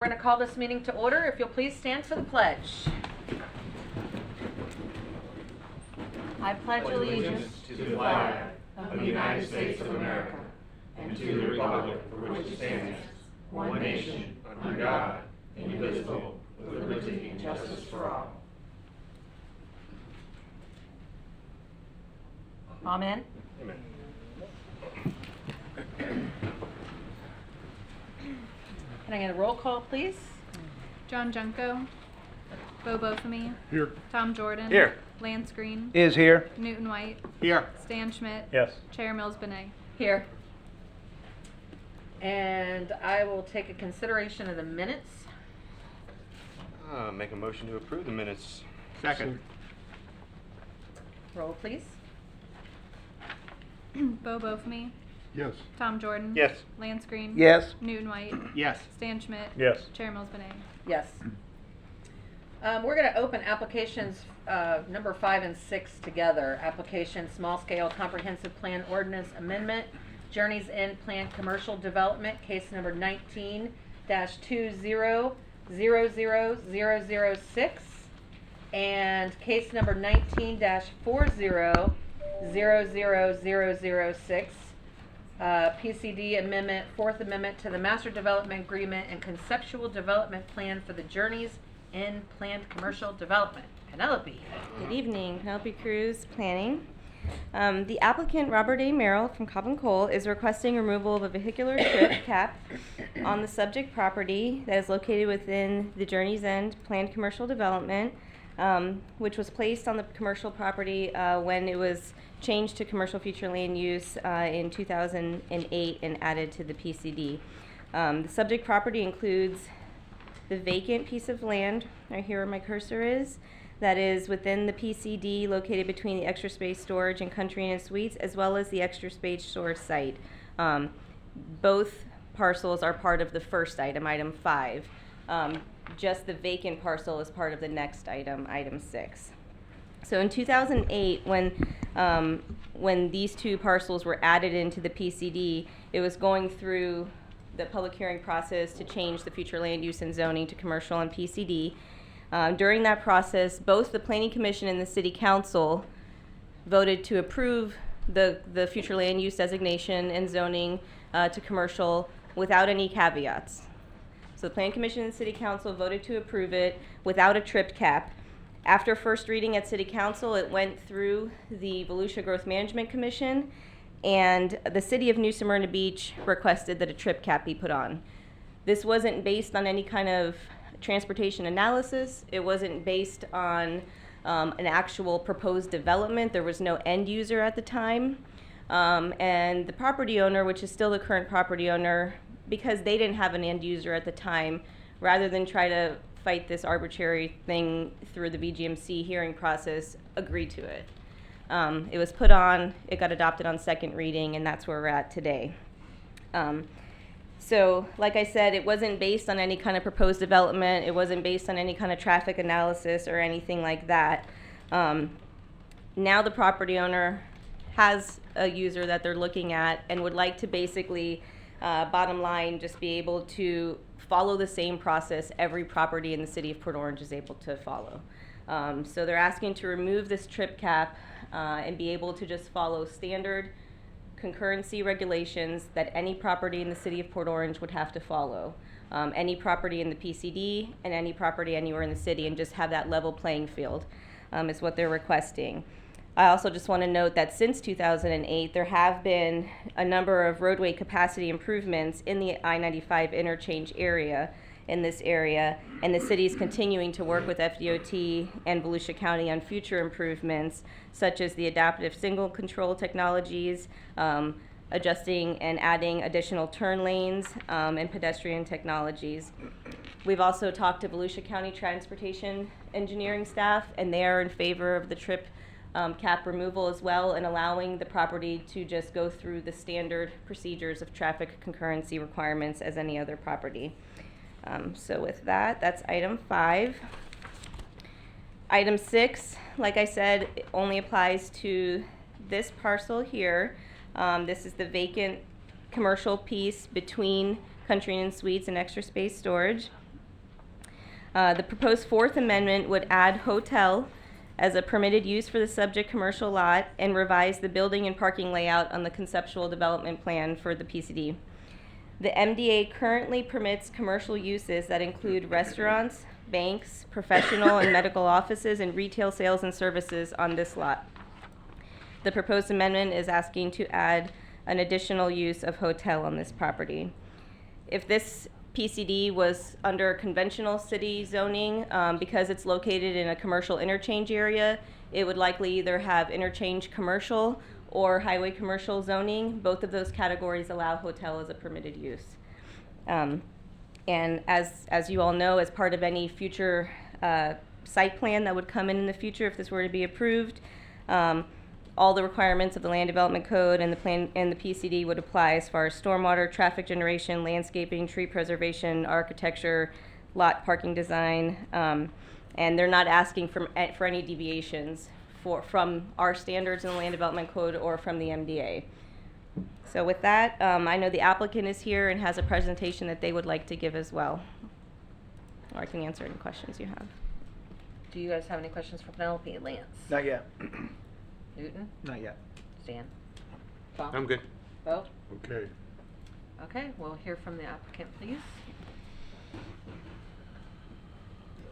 We're going to call this meeting to order. If you'll please stand for the pledge. I pledge allegiance to the flag of the United States of America and to the republic for which it stands, one nation, under God, indivisible, with liberty and justice for all. Amen. Amen. Can I get a roll call, please? John Junko, Bo Bofamy, Here. Tom Jordan, Here. Lance Green, Is here. Newton White, Here. Stan Schmidt, Yes. Chair Mills Benet. Here. And I will take a consideration of the minutes. Make a motion to approve the minutes. Second. Roll, please. Bo Bofamy, Yes. Tom Jordan, Yes. Lance Green, Yes. Newton White, Yes. Stan Schmidt, Yes. Chair Mills Benet. Yes. We're going to open applications number 5 and 6 together. Application Small Scale Comprehensive Plan Ordinance Amendment, Journeys End Planned Commercial Development, case number 19-20-00006, and case number 19-40-00006. PCD Amendment, Fourth Amendment to the Master Development Agreement and Conceptual Development Plan for the Journeys in Planned Commercial Development. Penelope. Good evening, Penelope Cruz, Planning. The applicant, Robert A. Merrill from Cobb and Cole, is requesting removal of a vehicular trip cap on the subject property that is located within the Journey's End Planned Commercial Development, which was placed on the commercial property when it was changed to commercial future land use in 2008 and added to the PCD. The subject property includes the vacant piece of land, right here where my cursor is, that is within the PCD located between the Extra Space Storage and Country Inn & Suites, as well as the Extra Space Storage site. Both parcels are part of the first item, item 5. Just the vacant parcel is part of the next item, item 6. So in 2008, when these two parcels were added into the PCD, it was going through the public hearing process to change the future land use and zoning to commercial and PCD. During that process, both the Planning Commission and the City Council voted to approve the future land use designation and zoning to commercial without any caveats. So the Planning Commission and the City Council voted to approve it without a trip cap. After first reading at City Council, it went through the Volusia Growth Management Commission, and the City of New Smyrna Beach requested that a trip cap be put on. This wasn't based on any kind of transportation analysis. It wasn't based on an actual proposed development. There was no end user at the time. And the property owner, which is still the current property owner, because they didn't have an end user at the time, rather than try to fight this arbitrary thing through the VGMC hearing process, agreed to it. It was put on, it got adopted on second reading, and that's where we're at today. So, like I said, it wasn't based on any kind of proposed development. It wasn't based on any kind of traffic analysis or anything like that. Now the property owner has a user that they're looking at and would like to basically, bottom line, just be able to follow the same process every property in the city of Port Orange is able to follow. So they're asking to remove this trip cap and be able to just follow standard concurrency regulations that any property in the city of Port Orange would have to follow. Any property in the PCD and any property anywhere in the city, and just have that level playing field is what they're requesting. I also just want to note that since 2008, there have been a number of roadway capacity improvements in the I-95 interchange area in this area, and the city is continuing to work with FDOT and Volusia County on future improvements, such as the adaptive signal control technologies, adjusting and adding additional turn lanes, and pedestrian technologies. We've also talked to Volusia County Transportation Engineering staff, and they are in favor of the trip cap removal as well, and allowing the property to just go through the standard procedures of traffic concurrency requirements as any other property. So with that, that's item 5. Item 6, like I said, it only applies to this parcel here. This is the vacant commercial piece between Country Inn & Suites and Extra Space Storage. The proposed Fourth Amendment would add hotel as a permitted use for the subject commercial lot and revise the building and parking layout on the conceptual development plan for the PCD. The MDA currently permits commercial uses that include restaurants, banks, professional and medical offices, and retail sales and services on this lot. The proposed amendment is asking to add an additional use of hotel on this property. If this PCD was under conventional city zoning, because it's located in a commercial interchange area, it would likely either have interchange commercial or highway commercial zoning. Both of those categories allow hotel as a permitted use. And as you all know, as part of any future site plan that would come in the future, if this were to be approved, all the requirements of the Land Development Code and the plan and the PCD would apply as far as stormwater, traffic generation, landscaping, tree preservation, architecture, lot parking design, and they're not asking for any deviations from our standards in the Land Development Code or from the MDA. So with that, I know the applicant is here and has a presentation that they would like to give as well. Or I can answer any questions you have. Do you guys have any questions for Penelope? Lance? Not yet. Newton? Not yet. Stan? Bob? I'm good. Bo? Okay. Okay, we'll hear from the applicant, please.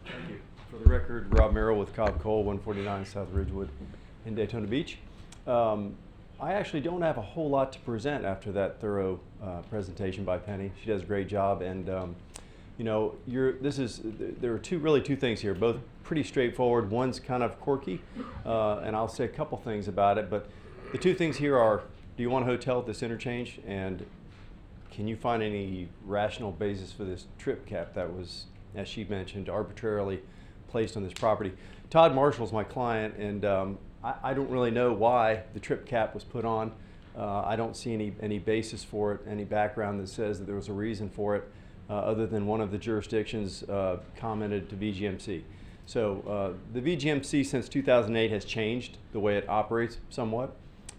Thank you. For the record, Rob Merrill with Cobb Cole, 149 South Ridgewood in Daytona Beach. I actually don't have a whole lot to present after that thorough presentation by Penny. She does a great job, and you know, there are two things here, both pretty straightforward. One's kind of quirky, and I'll say a couple things about it, but the two things here are, do you want a hotel at this interchange, and can you find any rational basis for this trip cap that was, as she mentioned, arbitrarily placed on this property? Todd Marshall's my client, and I don't really know why the trip cap was put on. I don't see any basis for it, any background that says that there was a reason for it, other than one of the jurisdictions commented to VGMC. So the VGMC since 2008 has changed the way it operates somewhat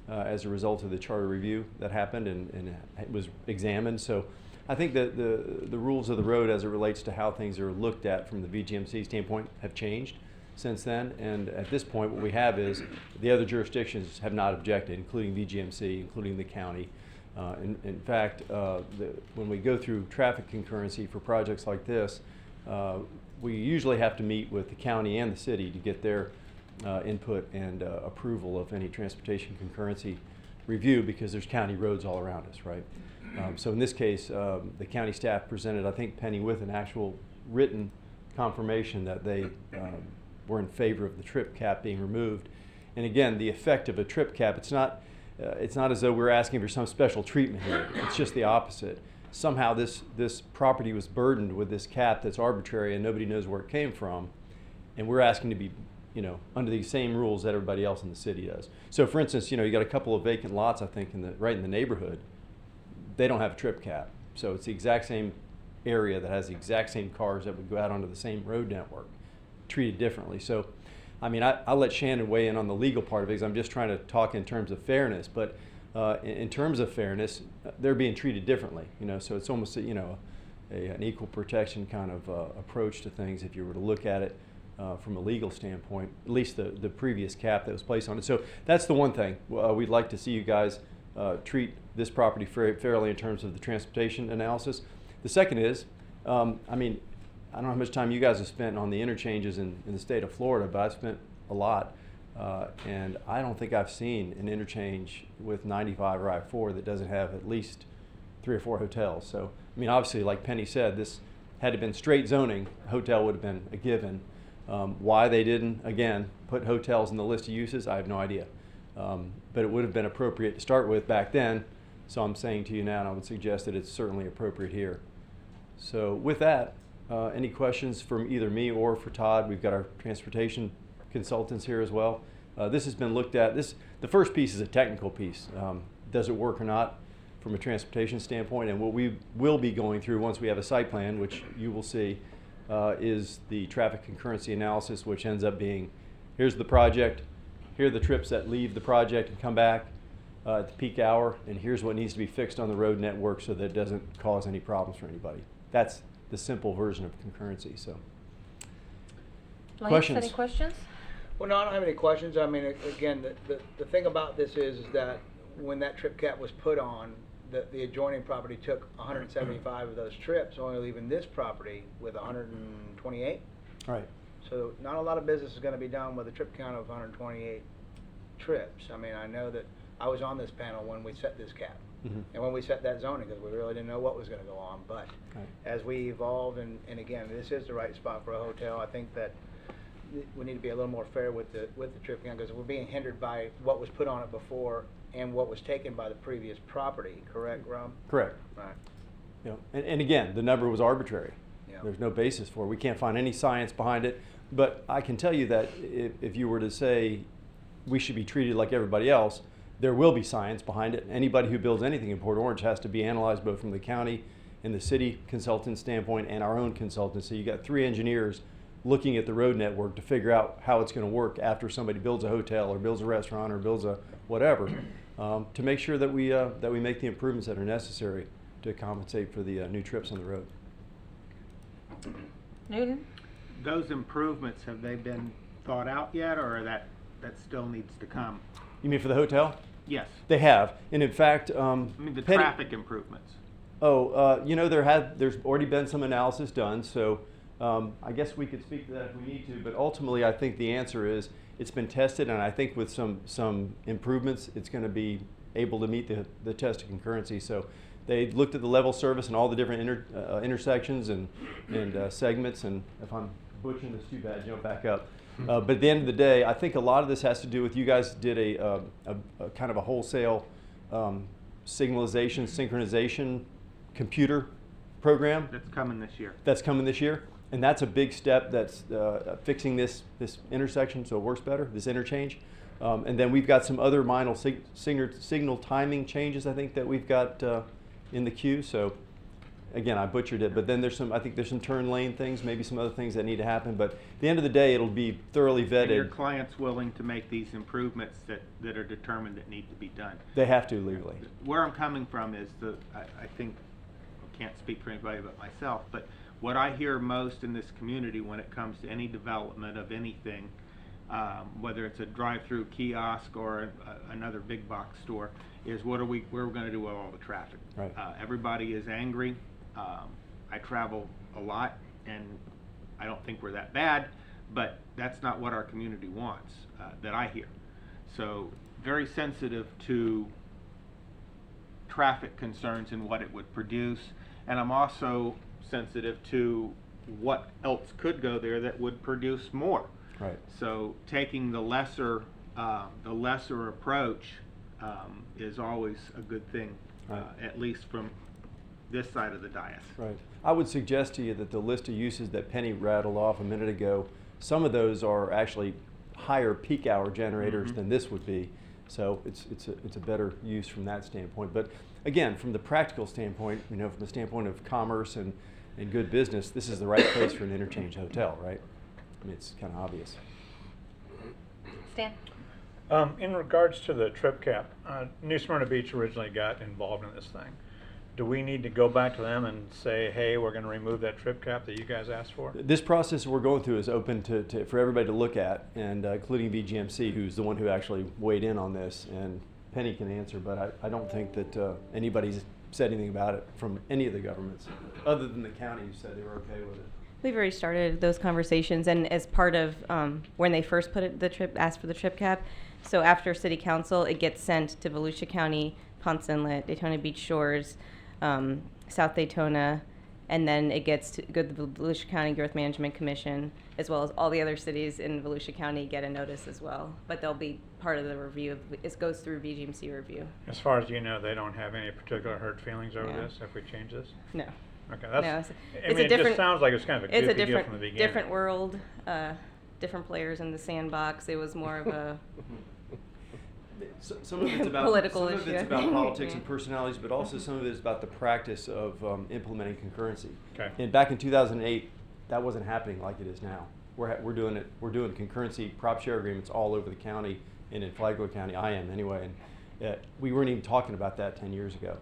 as a result of the charter review that happened and it was examined. So I think that the rules of the road as it relates to how things are looked at from the VGMC standpoint have changed since then, and at this point what we have is the other jurisdictions have not objected, including VGMC, including the county. In fact, when we go through traffic concurrency for projects like this, we usually have to meet with the county and the city to get their input and approval of any transportation concurrency review, because there's county roads all around us, right? So in this case, the county staff presented, I think, Penny with an actual written confirmation that they were in favor of the trip cap being removed. And again, the effect of a trip cap, it's not as though we're asking for some special treatment here. It's just the opposite. Somehow this property was burdened with this cap that's arbitrary and nobody knows where it came from, and we're asking to be, you know, under the same rules that everybody else in the city does. So for instance, you know, you got a couple of vacant lots, I think, right in the neighborhood. They don't have a trip cap. So it's the exact same area that has the exact same cars that would go out onto the same road network, treated differently. So, I mean, I'll let Shannon weigh in on the legal part of it, because I'm just trying to talk in terms of fairness. But in terms of fairness, they're being treated differently, you know. So it's almost an equal protection kind of approach to things if you were to look at it from a legal standpoint, at least the previous cap that was placed on it. So that's the one thing. We'd like to see you guys treat this property fairly in terms of the transportation analysis. The second is, I mean, I don't know how much time you guys have spent on the interchanges in the state of Florida, but I've spent a lot. And I don't think I've seen an interchange with 95 or I-4 that doesn't have at least 3 or 4 hotels. So, I mean, obviously, like Penny said, this had it been straight zoning, hotel would have been a given. Why they didn't, again, put hotels in the list of uses, I have no idea. But it would have been appropriate to start with back then. So I'm saying to you now, and I would suggest that it's certainly appropriate here. So with that, any questions from either me or for Todd? We've got our transportation consultants here as well. This has been looked at. The first piece is a technical piece. Does it work or not from a transportation standpoint? And what we will be going through once we have a site plan, which you will see, is the traffic concurrency analysis, which ends up being, here's the project, here are the trips that leave the project and come back at the peak hour, and here's what needs to be fixed on the road network so that it doesn't cause any problems for anybody. That's the simple version of concurrency. So Lance, Questions? any questions? Well, no, I don't have any questions. I mean, again, the thing about this is that when that trip cap was put on, the adjoining property took 175 of those trips, only leaving this property with 128. Right. So not a lot of business is going to be done with a trip count of 128 trips. I mean, I know that I was on this panel when we set this cap. Mhm. And when we set that zoning, because we really didn't know what was going to go on. But Right. as we evolve, and again, this is the right spot for a hotel, I think that we need to be a little more fair with the trip count, because we're being hindered by what was put on it before and what was taken by the previous property, correct, Rob? Correct. Right. You know, and again, the number was arbitrary. Yeah. There's no basis for it. We can't find any science behind it. But I can tell you that if you were to say we should be treated like everybody else, there will be science behind it. Anybody who builds anything in Port Orange has to be analyzed both from the county and the city consultant standpoint and our own consultancy. You got 3 engineers looking at the road network to figure out how it's going to work after somebody builds a hotel or builds a restaurant or builds a whatever, to make sure that we make the improvements that are necessary to compensate for the new trips on the road. Newton? Those improvements, have they been thought out yet, or that still needs to come? You mean for the hotel? Yes, They have, and in fact, I mean the Penny- traffic improvements. you know, there's already been some analysis done, so I guess we could speak to that if we need to, but ultimately I think the answer is it's been tested, and I think with some improvements, it's going to be able to meet the test of concurrency. So they looked at the level service and all the different intersections and segments, and if I'm butchering this too bad, jump back up. But at the end of the day, I think a lot of this has to do with you guys did a kind of a wholesale signalization, synchronization computer program That's coming this year. that's coming this year. And that's a big step that's fixing this intersection so it works better, this interchange. And then we've got some other minor signal timing changes, I think, that we've got in the queue. So again, I butchered it, but then I think there's some turn lane things, maybe some other things that need to happen. But at the end of the day, it'll be thoroughly And your vetted. client's willing to make these improvements that are determined that need to be done. They have to legally. Where I'm coming from is I think, I can't speak for anybody but myself, but what I hear most in this community when it comes to any development of anything, whether it's a drive-through kiosk or another big box store, is where we're going to do with all the traffic. Right. Everybody is angry. I travel a lot, and I don't think we're that bad, but that's not what our community wants, that I hear. So very sensitive to traffic concerns and what it would produce, and I'm also sensitive to what else could go there that would produce more. Right. So taking the lesser approach is always a good thing, Right. at least from this side of the dais. Right. I would suggest to you that the list of uses that Penny rattled off a minute ago, some of those are actually higher peak hour generators than this would be. So it's a better use from that standpoint. But again, from the practical standpoint, you know, from the standpoint of commerce and good business, this is the right place for an interchange hotel, right? I mean, it's kind of obvious. Stan? In regards to the trip cap, New Smyrna Beach originally got involved in this thing. Do we need to go back to them and say, hey, we're going to remove that trip cap that you guys asked for? This process we're going through is open for everybody to look at, and including VGMC, who's the one who actually weighed in on this. And Penny can answer, but I don't think that anybody's said anything about it from any of the governments, other than the county who said they were okay with it. We've already started those conversations, and as part of when they first asked for the trip cap, so after City Council, it gets sent to Volusia County, Ponce Inlet, Daytona Beach Shores, South Daytona, and then it gets to go to the Volusia County Growth Management Commission, as well as all the other cities in Volusia County get a notice as well. But they'll be part of the review. It goes through VGMC review. As far as you know, they don't have any particular hurt feelings over No. this if we change this? No. Okay, No, that's, it's I a mean, it different- just sounds like it's kind of a It's a goofy deal from the different, beginning. different world, different players in the sandbox. It was more of a, Some of it's about Political some of issue, it's I about think. politics and personalities, but also some of it is about the practice of implementing concurrency. Okay. And back in 2008, that wasn't happening like it is now. We're doing it. We're doing concurrency prop share agreements all over the county and in Flagler County. I am anyway. And we weren't even talking about that 10 years ago.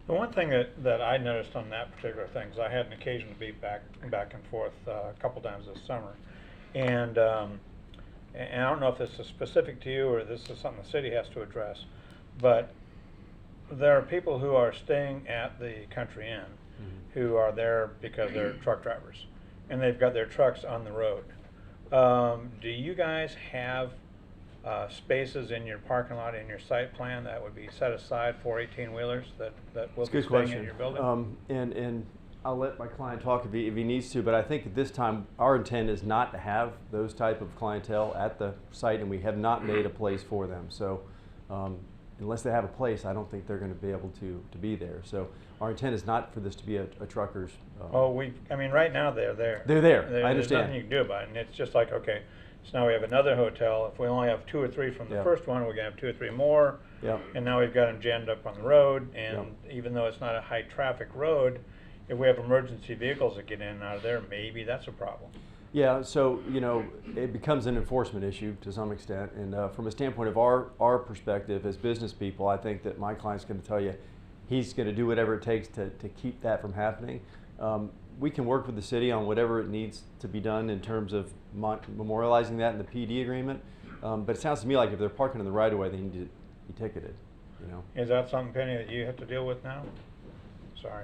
The one thing that I noticed on that particular thing, because I had an occasion to be back and forth a couple times this summer, And I don't know if this is specific to you or this is something the city has to address, but there are people who are staying at the Country Inn who are there because they're truck drivers, and they've got their trucks on the road. Do you guys have spaces in your parking lot, in your site plan, that would be set aside for 18-wheelers that will It's a be good staying question. in your building? And I'll let my client talk if he needs to, but I think at this time, our intent is not to have those type of clientele at the site, and we have not made a place for them. So unless they have a place, I don't think they're going to be able to be there. So our intent is not for this to be a trucker's. I mean, right now they're there. They're there. I There's understand. nothing you can do about it, and it's just like, okay, so now we have another hotel. If we only have 2 or 3 from the Yeah. first one, we're gonna have 2 or 3 more. Yeah. And now we've got them jammed up on the road, and even though it's not a high traffic road, if we have emergency vehicles that get in and out of there, maybe that's a problem. Yeah, so, it becomes an enforcement issue to some extent, and from a standpoint of our perspective as business people, I think that my client's going to tell you he's going to do whatever it takes to keep that from happening. We can work with the city on whatever it needs to be done in terms of memorializing that in the PD agreement, but it sounds to me like if they're parking in the right of way, they need to be ticketed, Is that something, Penny, that you have to deal with now? Sorry.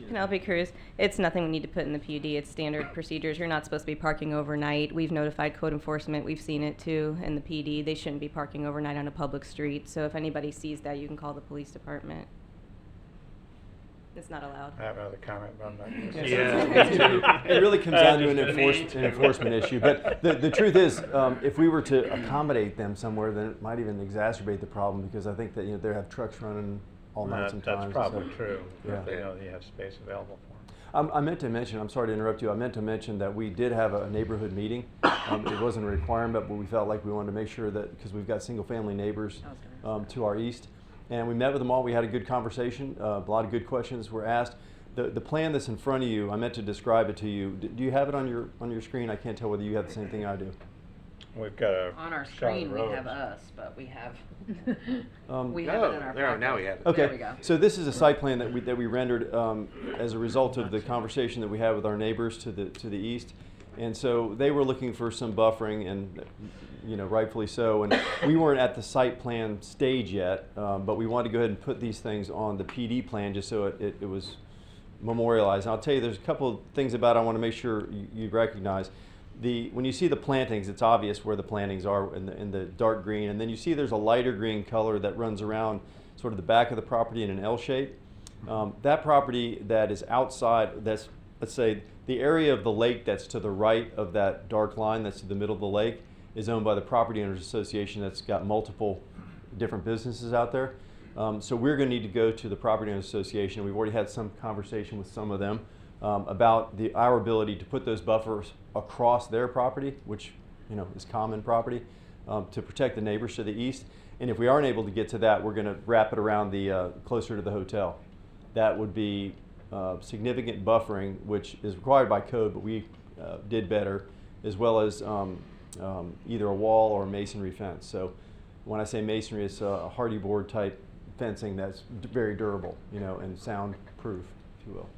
Penelope Cruz, it's nothing we need to put in the PUD. It's standard procedures. You're not supposed to be parking overnight. We've notified code enforcement. We've seen it too in the PD. They shouldn't be parking overnight on a public street. So if anybody sees that, you can call the police department. It's not allowed. I have another comment, but I'm not gonna say Yeah, it really comes down to an enforcement issue. But the truth is, if we were to accommodate them somewhere, then it might even exacerbate the problem, because I think that they have trucks running all night sometimes. That's probably so- true, Yeah. if they know that you have space available for them. I meant to mention, I'm sorry to interrupt you, I meant to mention that we did have a neighborhood meeting. It wasn't a requirement, but we felt like we wanted to make sure that, because we've got single-family neighbors to our east, and we met with them all. We had a good conversation. A lot of good questions were asked. The plan that's in front of you, I meant to describe it to you. Do you have it on your screen? I can't tell whether you have the same thing I do. We've got a On our shot of screen, the we roads. have us, but we have, Um, we have it in our there, now packet. we have it. Okay, There we go. so this is a site plan that we rendered as a result of the conversation that we had with our neighbors to the east. And so they were looking for some buffering, and rightfully so. And we weren't at the site plan stage yet, but we wanted to go ahead and put these things on the PD plan just so it was memorialized. And I'll tell you, there's a couple of things about it I want to make sure you recognize. When you see the plantings, it's obvious where the plantings are in the dark green, and then you see there's a lighter green color that runs around sort of the back of the property in an L shape. That property that is outside, that's, let's say, the area of the lake that's to the right of that dark line that's to the middle of the lake is owned by the Property Owners Association that's got multiple different businesses out there. So we're going to need to go to the Property Owners Association. We've already had some conversation with some of them about our ability to put those buffers across their property, which is common property, to protect the neighbors to the east. And if we aren't able to get to that, we're going to wrap it around the closer to the hotel. That would be significant buffering, which is required by code, but we did better, as well as either a wall or a masonry fence. So when I say masonry, it's a hardy board type fencing that's very durable, and soundproof, if you will.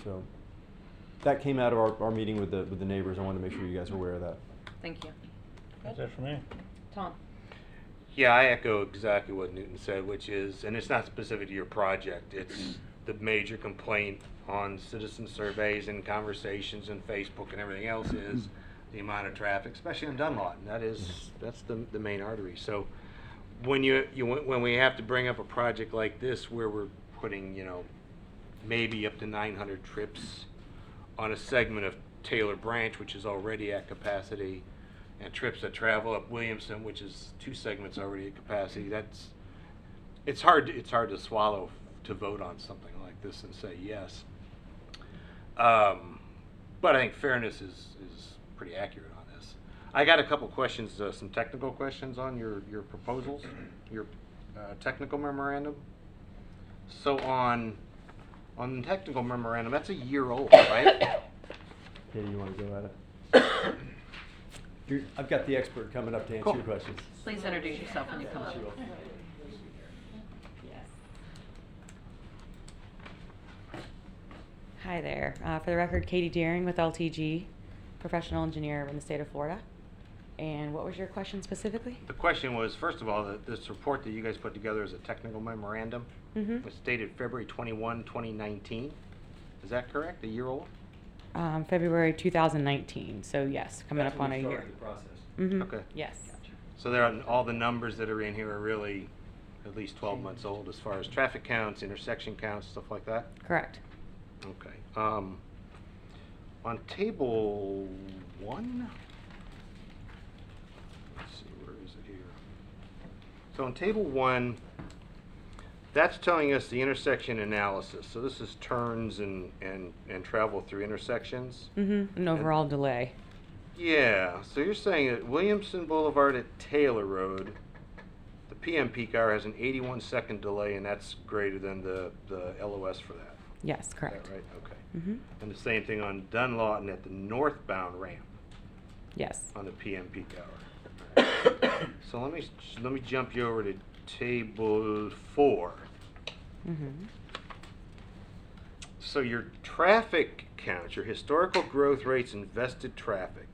So that came out of our meeting with the neighbors. I wanted to make sure you guys are aware of that. Thank you. That's it for me. Tom? Yeah, I echo exactly what Newton said, which is, and it's not specific to your project, it's the major complaint on citizen surveys and conversations and Facebook and everything else is the amount of traffic, especially in Dunlawton. That's the main artery. So when when we have to bring up a project like this where we're putting, maybe up to 900 trips on a segment of Taylor Branch, which is already at capacity, and trips that travel up Williamson, which is 2 segments already at capacity, it's hard to swallow to vote on something like this and say yes. But I think fairness is pretty accurate on this. I got a couple questions, some technical questions on your proposals, your technical memorandum. So on the technical memorandum, that's a year old, right? Katie, you want to go at it? I've got the expert coming up to answer your questions. Please introduce yourself when you come up. Hi there. For the record, Katie Deering with LTG, professional engineer in the state of Florida. And what was your question specifically? The question was, first of all, that this report that you guys put together is a technical memorandum. Mm-hmm. Was dated February 21, 2019. Is that correct? A year old? February 2019. So yes, coming up on a year. Mm-hmm. Okay. Yes. So there are, all the numbers that are in here are really at least 12 months old as far as traffic counts, intersection counts, stuff like that? Correct. Okay. On table 1, let's see, where is it here? So on table 1, that's telling us the intersection analysis. So this is turns and travel through intersections. Mm-hmm. An overall delay. Yeah, so you're saying that Williamson Boulevard at Taylor Road, the PM peak hour has an 81-second delay, and that's greater than the LOS for that. Yes, Is correct. that right? Okay. Mm-hmm. And the same thing on Dunlawton at the northbound ramp Yes. on the PM peak hour. So let me jump you over to table 4. Mm-hmm. So your traffic counts, your historical growth rates and vested traffic,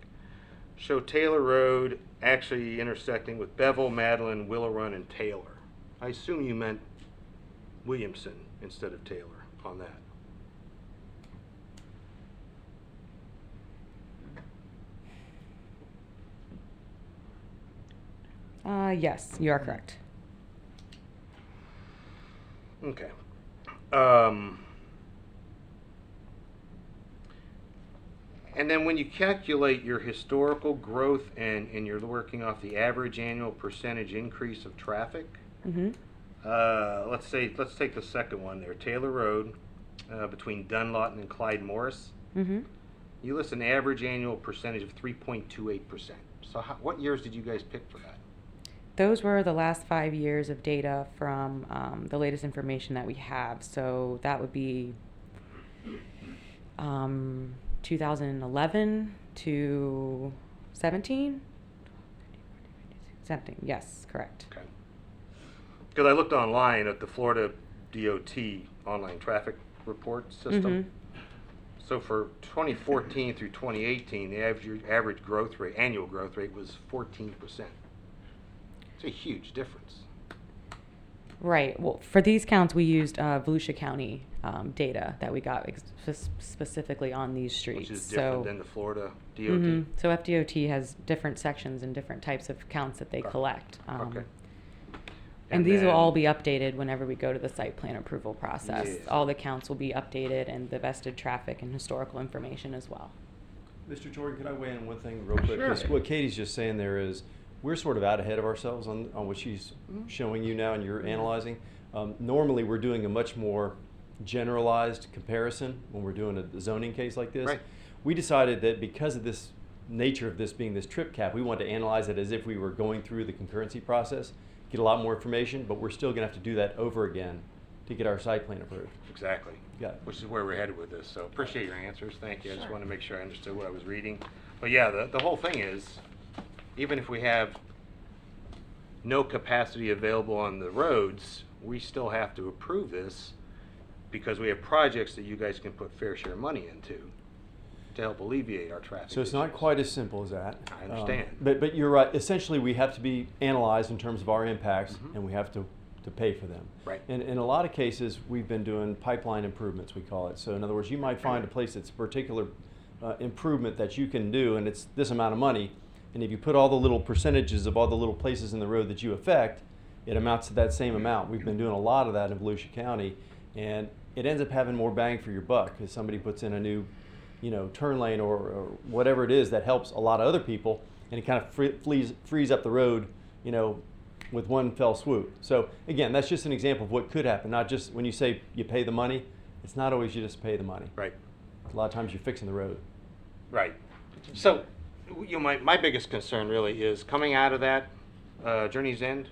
show Taylor Road actually intersecting with Bevel, Madeline, Willow Run, and Taylor. I assume you meant Williamson instead of Taylor on that. Yes, you are correct. Okay. And then when you calculate your historical growth and you're working off the average annual percentage increase of traffic, Mm-hmm. let's take the second one there, Taylor Road, between Dunlawton and Clyde Morris. Mm-hmm. You list an average annual percentage of 3.28%. So what years did you guys pick for that? Those were the last 5 years of data from the latest information that we have. So that would be 2011 to 17? 17, yes, correct. Okay. Because I looked online at the Florida DOT online traffic report system. Mhm. So for 2014 through 2018, the average growth rate, annual growth rate was 14%. It's a huge difference. Right. Well, for these counts, we used Volusia County data that we got specifically on these streets. Which is different so, than the Florida DOT. Mhm. So FDOT has different sections and different types of counts that they Okay. collect. Okay. And these will then- all be updated whenever we go to the site plan approval process. Yes. All the counts will be updated and the vested traffic and historical information as well. Mr. Jordan, could I weigh in on one thing real quick? Sure. 'Cause what Katie's just saying there is, we're sort of out ahead of ourselves on what she's showing you now and you're analyzing. Normally, we're doing a much more generalized comparison when we're doing a zoning case like this. Right. We decided that because of this nature of this being this trip cap, we wanted to analyze it as if we were going through the concurrency process, get a lot more information, but we're still going to have to do that over again to get our site plan approved. Exactly. Got it. Which is where we're headed with this. So appreciate your answers. Thank you. I just want to make sure I understood what I was reading. But yeah, the whole thing is, even if we have no capacity available on the roads, we still have to approve this because we have projects that you guys can put fair share money into to help alleviate our traffic So it's not issues. quite as simple as that. I understand. But you're right. Essentially, we have to be analyzed in terms of our impacts, Mhm. and we have to pay for them. Right. And in a lot of cases, we've been doing pipeline improvements, we call it. So in other words, you might find a place that's a particular improvement that you can do, and it's this amount of money. And if you put all the little percentages of all the little places in the road that you affect, it amounts to that same amount. We've been doing a lot of that in Volusia County, and it ends up having more bang for your buck because somebody puts in a new, turn lane or whatever it is that helps a lot of other people, and it kind of frees up the road, with one fell swoop. So again, that's just an example of what could happen. Not just when you say you pay the money, it's not always you just pay the money. Right. A lot of times you're fixing the road. Right. So, my biggest concern really is coming out of that Journey's End,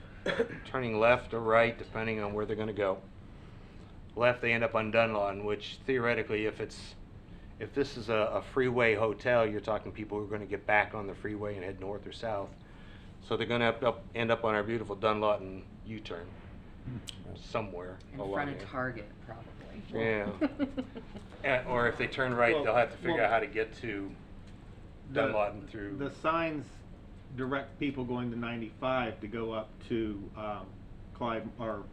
turning left or right, depending on where they're going to go. Left, they end up on Dunlawton, which theoretically, if this is a freeway hotel, you're talking people who are going to get back on the freeway and head north or south. So they're going to end up on our beautiful Dunlawton U-turn. somewhere In along front of there. Target, probably. Yeah. Or if they turn right, Well- they'll have to figure well, out how to get to The- Dunlawton through. The signs direct people going to 95 to go up to Clyde, or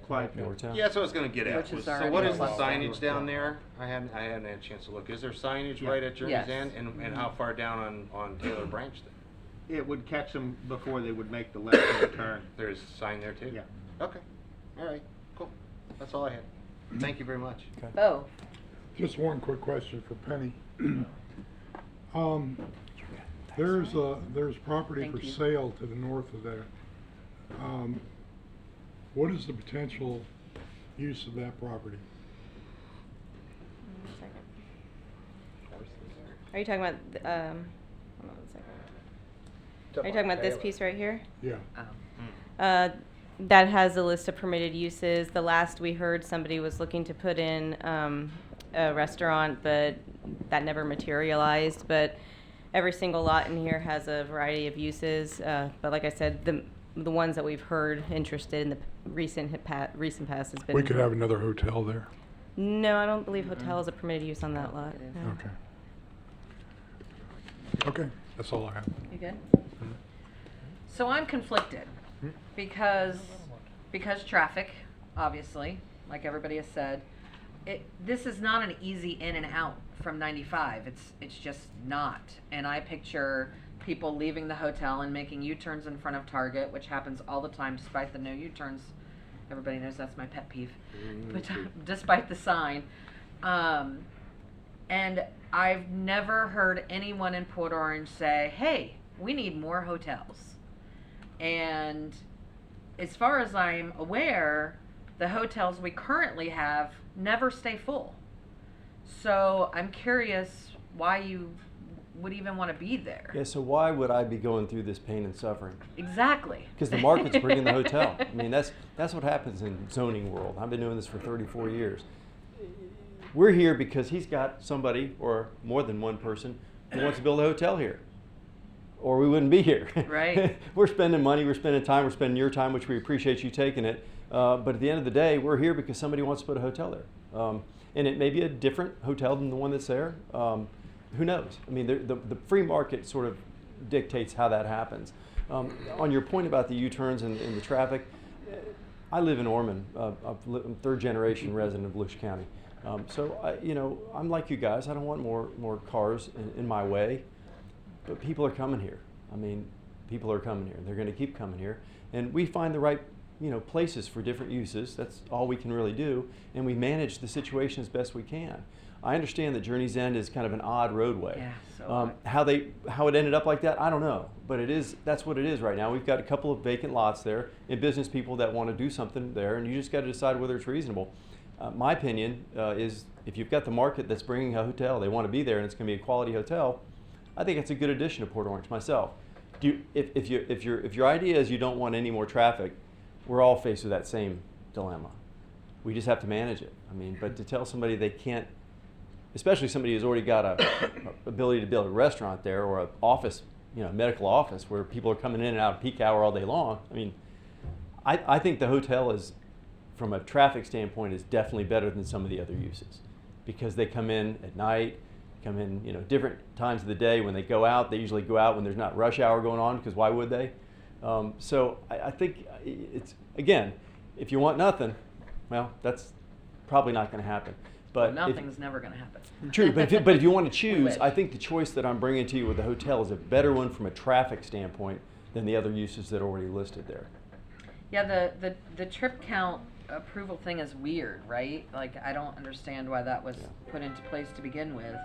Clyde. Yorktown. Yeah, that's what I was gonna get at. Which is was- So already what is the plus signage down there? I hadn't had a chance to look. Is there signage Yeah. right at Journey's Yes. End? And how far down on Taylor Branch then? It would catch them before they would make the left-hand turn. There's a sign there too? Yeah. Okay, all right, cool. That's all I had. Thank you very much. Okay. Bo, Just one quick question for Penny. There's property Thank for you. sale to the north of there. What is the potential use of that property? One second. Are you talking about, hold on a second. Are you talking about this piece right here? Yeah. That has a list of permitted uses. The last we heard, somebody was looking to put in a restaurant, but that never materialized. But every single lot in here has a variety of uses. But like I said, the ones that we've heard interested in the recent past has been. We could have another hotel there. No, I don't believe hotel is a permitted use on that lot. no. Okay, that's all I have. you good? So I'm conflicted because traffic, obviously, like everybody has said, this is not an easy in and out from 95. It's just not. And I picture people leaving the hotel and making U-turns in front of Target, which happens all the time despite the no U-turns. Everybody knows that's my pet peeve. But despite the sign. And I've never heard anyone in Port Orange say, hey, we need more hotels. And as far as I'm aware, the hotels we currently have never stay full. So I'm curious why you would even want to be there. Yeah, so why would I be going through this pain and suffering? Exactly. Because the market's bringing the hotel. I mean, that's what happens in zoning world. I've been doing this for 34 years. We're here because he's got somebody, or more than one person, who wants to build a hotel here. Or we wouldn't be here. Right. We're spending money, we're spending time, we're spending your time, which we appreciate you taking it. But at the end of the day, we're here because somebody wants to put a hotel there. And it may be a different hotel than the one that's there. Who knows? I mean, the free market sort of dictates how that happens. On your point about the U-turns and the traffic, I live in Ormond. I'm third generation resident of Volusia County. So I'm like you guys. I don't want more cars in my way. But people are coming here. I mean, people are coming here. They're going to keep coming here. And we find the right places for different uses. That's all we can really do. And we manage the situation as best we can. I understand that Journey's End is kind of an odd roadway. Yeah, so odd. How it ended up like that, I don't know. But that's what it is right now. We've got a couple of vacant lots there and business people that want to do something there, and you just got to decide whether it's reasonable. My opinion is if you've got the market that's bringing a hotel, they want to be there, and it's going to be a quality hotel, I think it's a good addition to Port Orange myself. If your idea is you don't want any more traffic, we're all faced with that same dilemma. We just have to manage it. I mean, but to tell somebody they can't, especially somebody who's already got a ability to build a restaurant there or an office, medical office where people are coming in and out of peak hour all day long. I mean, I think the hotel is, from a traffic standpoint, is definitely better than some of the other uses because they come in at night, come in, different times of the day. When they go out, they usually go out when there's not rush hour going on because why would they? So I think it's, again, if you want nothing, well, that's probably not going to happen. But nothing's never going to happen. True, but if you want to choose, wish. I think the choice that I'm bringing to you with the hotel is a better one from a traffic standpoint than the other uses that are already listed there. Yeah, the trip count approval thing is weird, right? Like, I don't understand why that was put into place to begin with.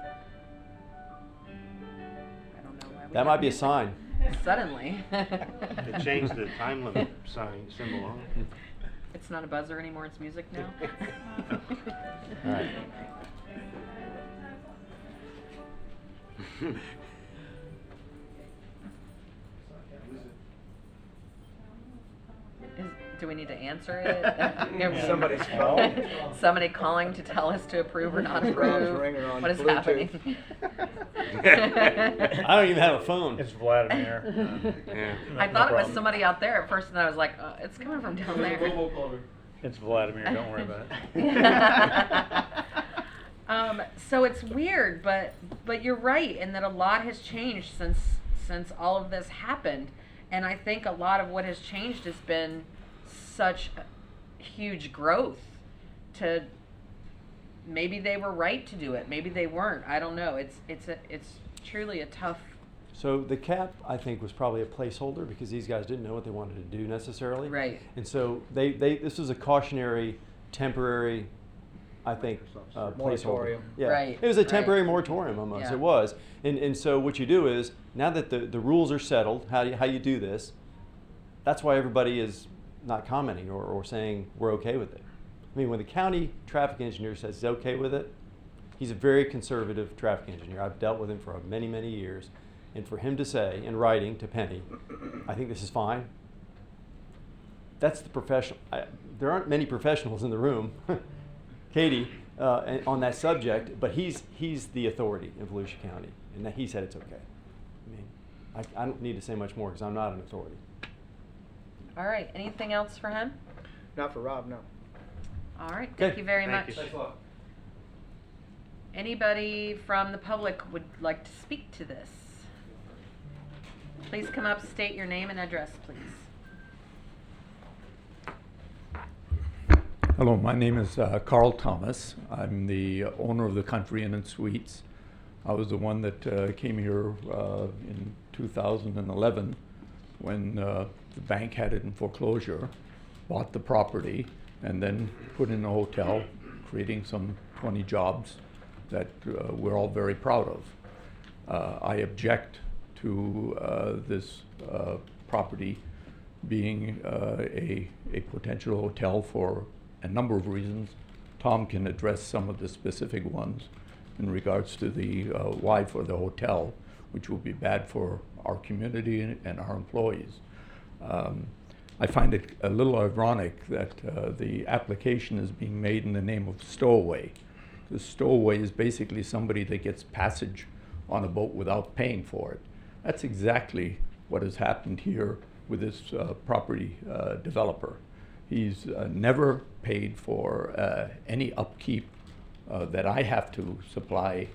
I don't know why. That might be a sign. Suddenly. They changed the time limit sign symbol on it. It's not a buzzer anymore, it's music now. All right. Do we need to answer it? Somebody's calling. Somebody calling to tell us to approve or not Phone's approve? ringing on What is Bluetooth. happening? I don't even have a phone. It's Vladimir. Yeah. I No thought it was problem. somebody out there at first, and I was like, it's coming from down there. It's Vladimir, don't worry about it. So it's weird, but you're right in that a lot has changed since all of this happened, and I think a lot of what has changed has been such huge growth. To maybe they were right to do it, maybe they weren't. I don't know. It's truly a tough. So the cap, I think, was probably a placeholder because these guys didn't know what they wanted to do necessarily. Right. And so this was a cautionary, temporary, I think, placeholder. Moratorium. Yeah. Right, It was a right. temporary moratorium almost. Yeah. It was. And so what you do is, now that the rules are settled, how you do this, that's why everybody is not commenting or saying we're okay with it. I mean, when the county traffic engineer says he's okay with it, he's a very conservative traffic engineer. I've dealt with him for many, many years. And for him to say in writing to Penny, I think this is fine, that's the professional. There aren't many professionals in the room, Katie, on that subject, but he's the authority in Volusia County, and that he said it's okay. I mean, I don't need to say much more because I'm not an authority. All right. Anything else for him? Not for Rob, no. All right. Thank Okay. you very Thank much. you. Thanks a lot. Anybody from the public would like to speak to this? Please come up, state your name and address, please. Hello, my name is Carl Thomas. I'm the owner of the Country Inn and Suites. I was the one that came here in 2011 when the bank had it in foreclosure, bought the property, and then put in a hotel, creating some 20 jobs that we're all very proud of. I object to this property being a potential hotel for a number of reasons. Tom can address some of the specific ones in regards to the why for the hotel, which will be bad for our community and our employees. I find it a little ironic that the application is being made in the name of stowaway. The stowaway is basically somebody that gets passage on a boat without paying for it. That's exactly what has happened here with this property developer. He's never paid for any upkeep that I have to supply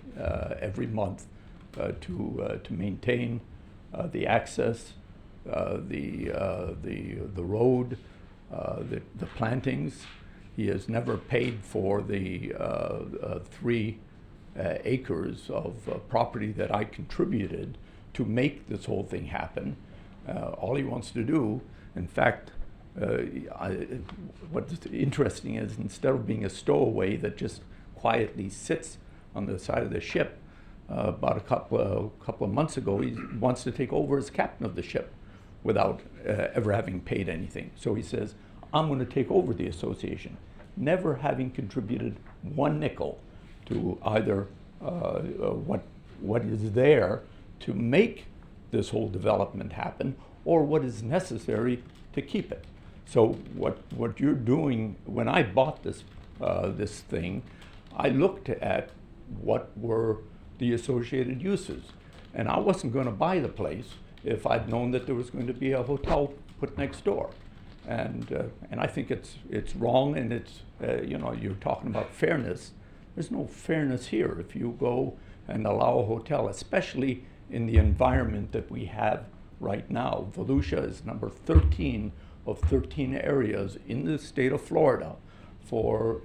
every month to maintain the access, the road, the plantings. He has never paid for the 3 acres of property that I contributed to make this whole thing happen. All he wants to do, in fact, what's interesting is instead of being a stowaway that just quietly sits on the side of the ship, about a couple of months ago, he wants to take over as captain of the ship without ever having paid anything. So he says, I'm going to take over the association, never having contributed 1 nickel to either what is there to make this whole development happen or what is necessary to keep it. So what you're doing, when I bought this this thing, I looked at what were the associated uses, and I wasn't going to buy the place if I'd known that there was going to be a hotel put next door. And I think it's wrong, and it's you're talking about fairness. There's no fairness here if you go and allow a hotel, especially in the environment that we have right now. Volusia is number 13 of 13 areas in the state of Florida for,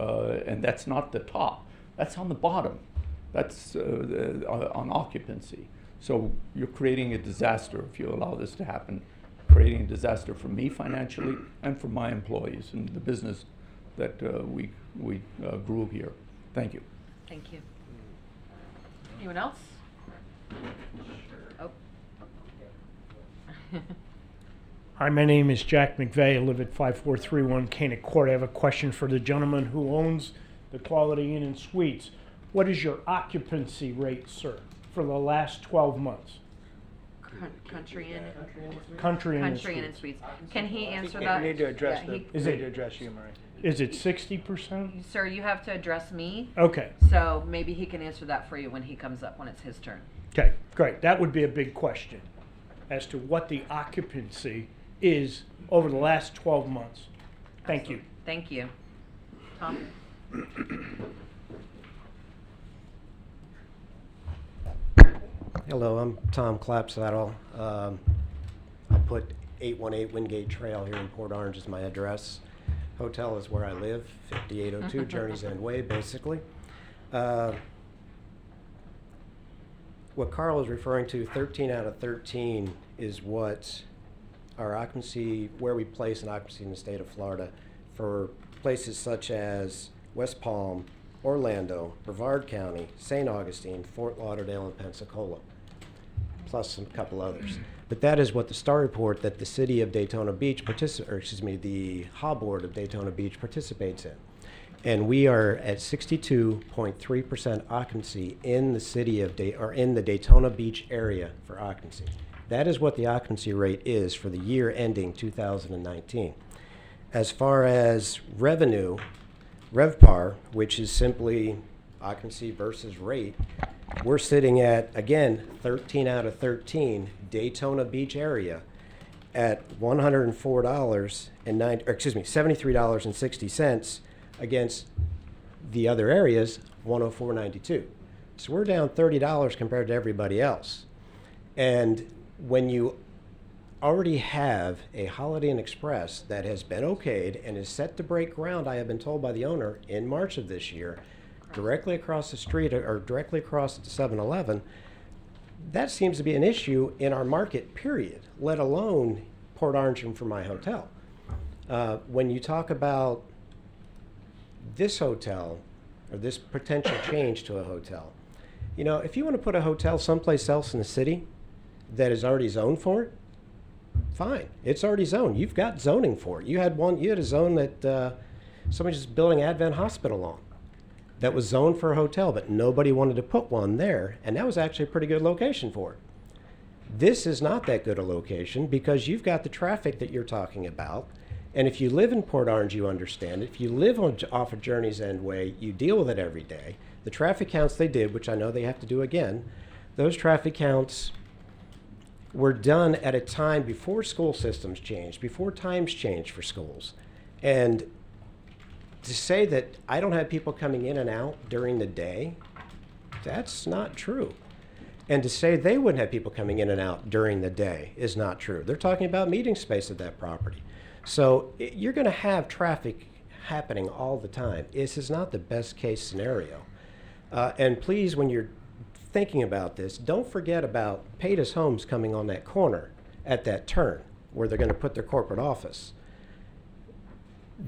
and that's not the top, that's on the bottom. That's on occupancy. So you're creating a disaster if you allow this to happen, creating a disaster for me financially and for my employees and the business that we grew here. Thank you. Thank you. Anyone else? Oh. Hi, my name is Jack McVeigh. I live at 5431 Cana Court. I have a question for the gentleman who owns the Quality Inn and Suites. What is your occupancy rate, sir, for the last 12 months? Country Inn. Country Inn and Country Inn and Suites. Suites. Can he answer You that? need to address Yeah, he- Is need it- to address you, Murray. Is it 60%? Sir, you have to address me, Okay. so maybe he can answer that for you when he comes up, when it's his turn. Okay, great. That would be a big question as to what the occupancy is over the last 12 months. Thank you. Thank you. Tom? Hello, I'm Tom Clapsaddle. I put 818 Wingate Trail here in Port Orange as my address. Hotel is where I live, 5802 Journey's End Way, basically. What Carl is referring to, 13 out of 13, is what our occupancy, where we place an occupancy in the state of Florida for places such as West Palm, Orlando, Brevard County, St. Augustine, Fort Lauderdale, and Pensacola, plus a couple others. But that is what the STAR report that the city of Daytona Beach the HA Board of Daytona Beach participates in. And we are at 62.3% occupancy in the city of in the Daytona Beach area for occupancy. That is what the occupancy rate is for the year ending 2019. As far as revenue, RevPAR, which is simply occupancy versus rate, we're sitting at, again, 13 out of 13 Daytona Beach area at $73.60 against the other areas, $104.92. So we're down $30 compared to everybody else. And when you already have a Holiday Inn Express that has been okayed and is set to break ground, I have been told by the owner, in March of this year, directly across the street or directly across the 7-Eleven, that seems to be an issue in our market, period, let alone Port Orange and for my hotel. When you talk about this hotel or this potential change to a hotel, you know, if you want to put a hotel someplace else in the city that is already zoned for it, fine. It's already zoned. You've got zoning for it. You had a zone that somebody was building Advent Hospital on that was zoned for a hotel, but nobody wanted to put one there, and that was actually a pretty good location for it. This is not that good a location because you've got the traffic that you're talking about, and if you live in Port Orange, you understand it. If you live off of Journey's End Way, you deal with it every day. The traffic counts they did, which I know they have to do again, those traffic counts were done at a time before school systems changed, before times changed for schools. And to say that I don't have people coming in and out during the day, that's not true. And to say they wouldn't have people coming in and out during the day is not true. They're talking about meeting space at that property. So you're going to have traffic happening all the time. This is not the best case scenario. And please, when you're thinking about this, don't forget about Paytas Homes coming on that corner at that turn where they're going to put their corporate office.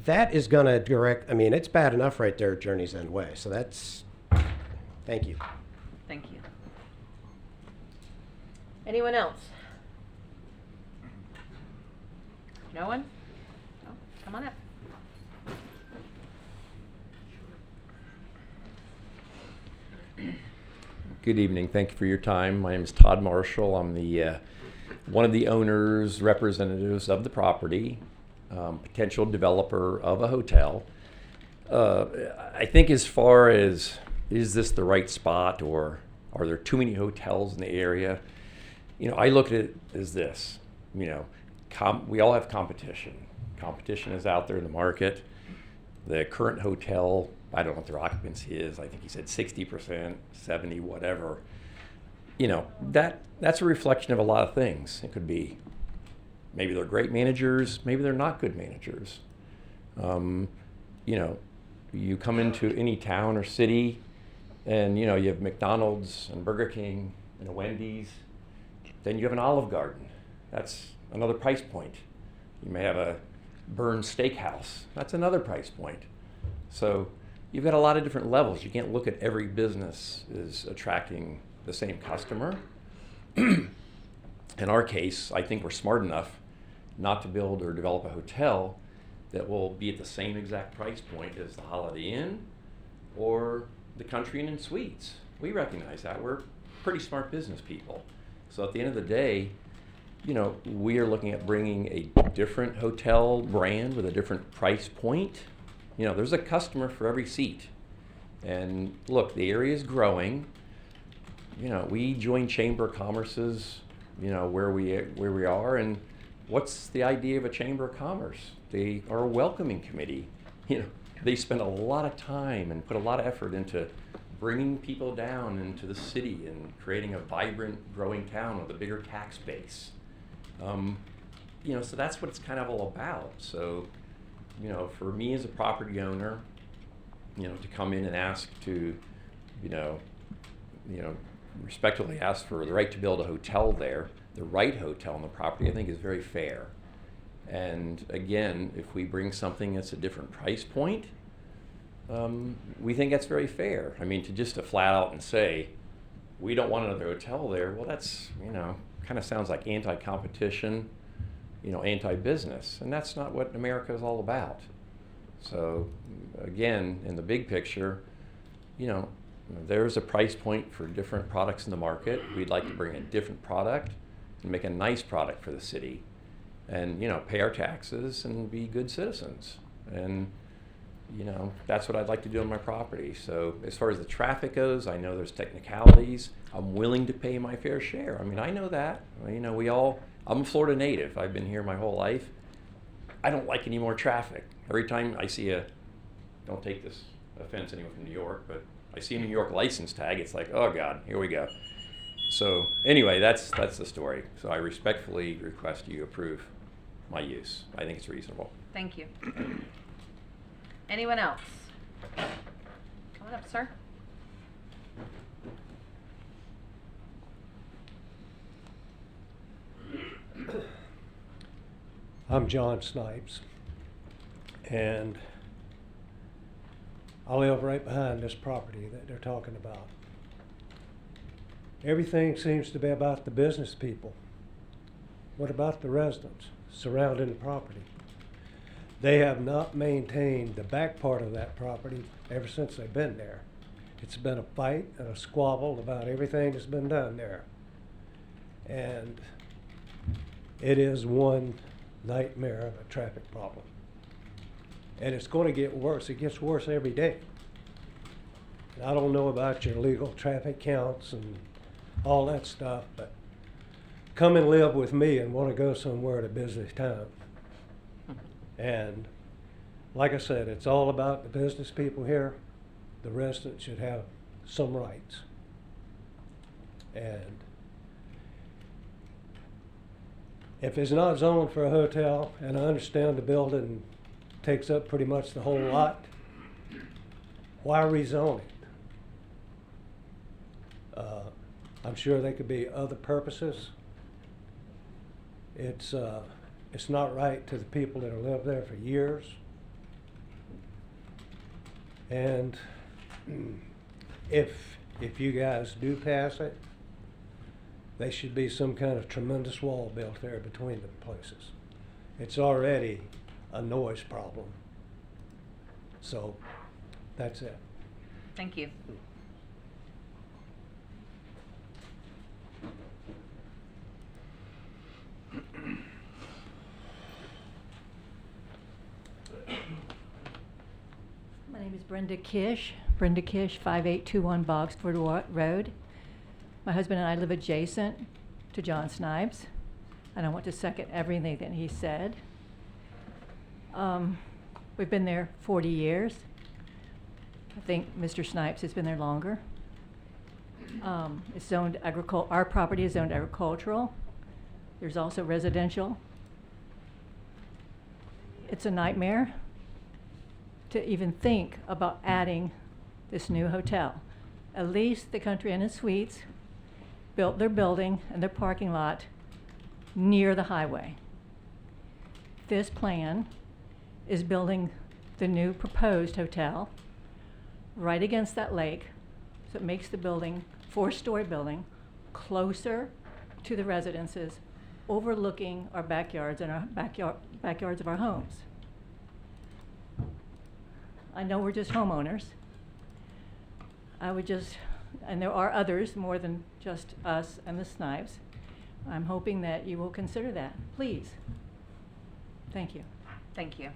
That is going to direct, I mean, it's bad enough right there at Journey's End Way. So thank you. Thank you. Anyone else? No one? No? Come on up. Good evening. Thank you for your time. My name is Todd Marshall. I'm the one of the owners, representatives of the property, potential developer of a hotel. I think as far as is this the right spot or are there too many hotels in the area? You know, I look at it as this, you know, we all have competition. Competition is out there in the market. The current hotel, I don't know what their occupancy is. I think he said 60%, 70, whatever. You know, that's a reflection of a lot of things. It could be maybe they're great managers, maybe they're not good managers. You know, you come into any town or city and, you know, you have McDonald's and Burger King and a Wendy's. Then you have an Olive Garden. That's another price point. You may have a Burns Steakhouse. That's another price point. So you've got a lot of different levels. You can't look at every business as attracting the same customer. In our case, I think we're smart enough not to build or develop a hotel that will be at the same exact price point as the Holiday Inn or the Country Inn and Suites. We recognize that. We're pretty smart business people. So at the end of the day, you know, we are looking at bringing a different hotel brand with a different price point. You know, there's a customer for every seat. And look, the area is growing. you know, we join Chamber of Commerce's, you know, where we are, and what's the idea of a Chamber of Commerce? They are a welcoming committee. You know, they spend a lot of time and put a lot of effort into bringing people down into the city and creating a vibrant, growing town with a bigger tax base. You know, so that's what it's kind of all about. So, you know, for me as a property owner, you know, to come in and ask to, you know, respectfully ask for the right to build a hotel there, the right hotel on the property, I think is very fair. And again, if we bring something that's a different price point, we think that's very fair. I mean, to just to flat out and say, we don't want another hotel there, well, that's, you know, kind of sounds like anti-competition, you know, anti-business, and that's not what America is all about. So again, in the big picture, you know, there's a price point for different products in the market. We'd like to bring a different product and make a nice product for the city, and, you know, pay our taxes and be good citizens. And, you know, that's what I'd like to do on my property. So as far as the traffic goes, I know there's technicalities. I'm willing to pay my fair share. I mean, I know that. You know, I'm a Florida native. I've been here my whole life. I don't like any more traffic. Every time I see don't take this offense, anyone from New York, but I see a New York license tag, it's like, oh God, here we go. So anyway, that's the story. So I respectfully request you approve my use. I think it's reasonable. Thank you. Anyone else? Come on up, sir. I'm John Snipes, and I live right behind this property that they're talking about. Everything seems to be about the business people. What about the residents surrounding the property? They have not maintained the back part of that property ever since they've been there. It's been a fight and a squabble about everything that's been done there. And it is one nightmare of a traffic problem. And it's going to get worse. It gets worse every day. And I don't know about your legal traffic counts and all that stuff, but come and live with me and want to go somewhere at a busy time. And like I said, it's all about the business people here. The residents should have some rights. And if it's not zoned for a hotel, and I understand the building takes up pretty much the whole lot, why rezone it? I'm sure there could be other purposes. It's not right to the people that have lived there for years. And if you guys do pass it, there should be some kind of tremendous wall built there between the places. It's already a noise problem. So that's it. Thank you. My name is Brenda Kish, 5821 Boxford Road. My husband and I live adjacent to John Snipes. I don't want to second everything that he said. We've been there 40 years. I think Mr. Snipes has been there longer. It's zoned our property is zoned agricultural. There's also residential. It's a nightmare to even think about adding this new hotel. At least the Country Inn and Suites built their building and their parking lot near the highway. This plan is building the new proposed hotel right against that lake, so it makes the building, 4-story building, closer to the residences, overlooking our backyards and our backyards of our homes. I know we're just homeowners. And there are others more than just us and the Snipes. I'm hoping that you will consider that, please. Thank you. Thank you.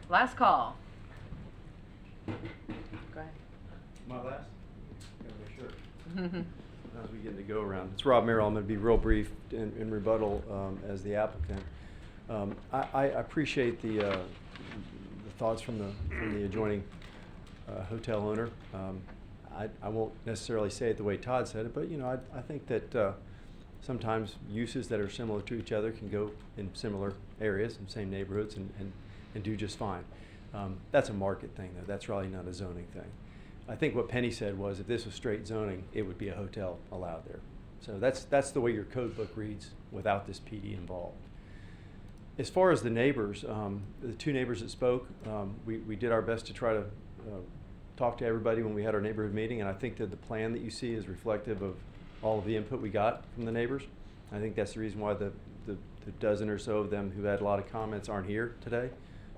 Last call. Go ahead. My last? As we get to go around. It's Rob Merrill. I'm going to be real brief in rebuttal as the applicant. I appreciate the thoughts from the adjoining hotel owner. I won't necessarily say it the way Todd said it, but I think that sometimes uses that are similar to each other can go in similar areas and same neighborhoods and do just fine. That's a market thing, though. That's really not a zoning thing. I think what Penny said was if this was straight zoning, it would be a hotel allowed there. So that's the way your code book reads without this PD involved. As far as the neighbors, the two neighbors that spoke, we did our best to try to talk to everybody when we had our neighborhood meeting, and I think that the plan that you see is reflective of all of the input we got from the neighbors. I think that's the reason why the dozen or so of them who had a lot of comments aren't here today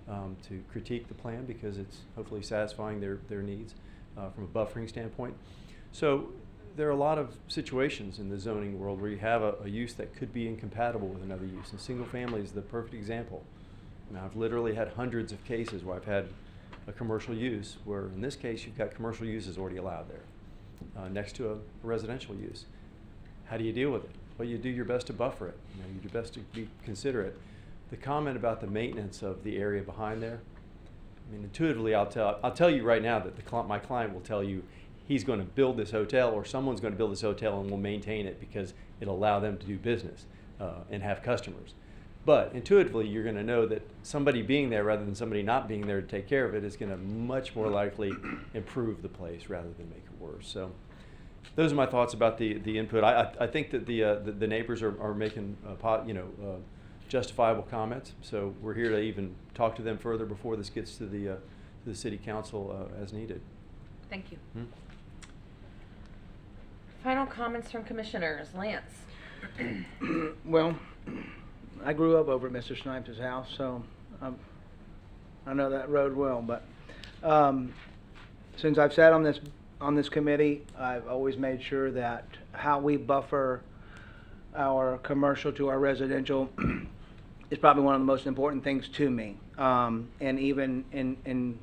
to critique the plan, because it's hopefully satisfying their needs from a buffering standpoint. So there are a lot of situations in the zoning world where you have a use that could be incompatible with another use, and single family is the perfect example. Now, I've literally had hundreds of cases where I've had a commercial use where, in this case, you've got commercial uses already allowed there next to a residential use. How do you deal with it? Well, you do your best to buffer it. You do your best to be considerate. The comment about the maintenance of the area behind there, I mean, intuitively, I'll tell you right now that my client will tell you he's going to build this hotel, or someone's going to build this hotel and will maintain it because it'll allow them to do business and have customers. But intuitively, you're going to know that somebody being there rather than somebody not being there to take care of it is going to much more likely improve the place rather than make it worse. So those are my thoughts about the input. I think that the neighbors are making justifiable comments. So we're here to even talk to them further before this gets to the city council as needed. Thank you. Final comments from commissioners. Lance? Well, I grew up over at Mr. Snipes' house, so I know that road well. But since I've sat on this committee, I've always made sure that how we buffer our commercial to our residential is probably one of the most important things to me. And even in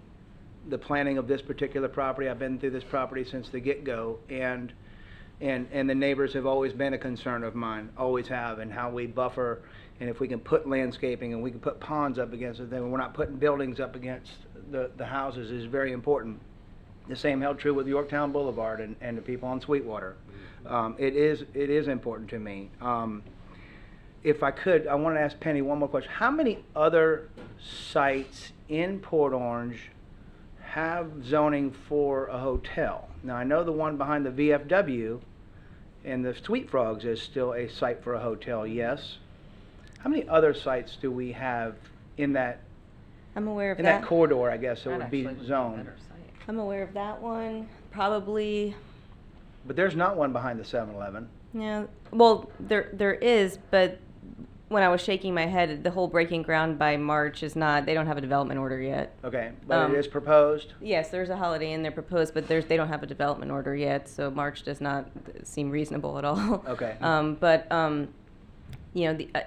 the planning of this particular property, I've been through this property since the get-go, and the neighbors have always been a concern of mine, always have, and how we buffer, and if we can put landscaping and we can put ponds up against it, then we're not putting buildings up against the houses is very important. The same held true with Yorktown Boulevard and the people on Sweetwater. It is important to me. If I could, I want to ask Penny one more question. How many other sites in Port Orange have zoning for a hotel? Now, I know the one behind the VFW and the Sweet Frogs is still a site for a hotel, yes. How many other sites do we have in that I'm aware of in that. that corridor, I guess, that That would be actually would be a zoned? better site. I'm aware of that one. Probably, But there's not one behind the 7-Eleven. yeah. Well, there is, but when I was shaking my head, the whole breaking ground by March is not. They don't have a development order yet. Okay, but it is proposed? Yes, there's a Holiday Inn there proposed, but they don't have a development order yet, so March does not seem reasonable at all. Okay.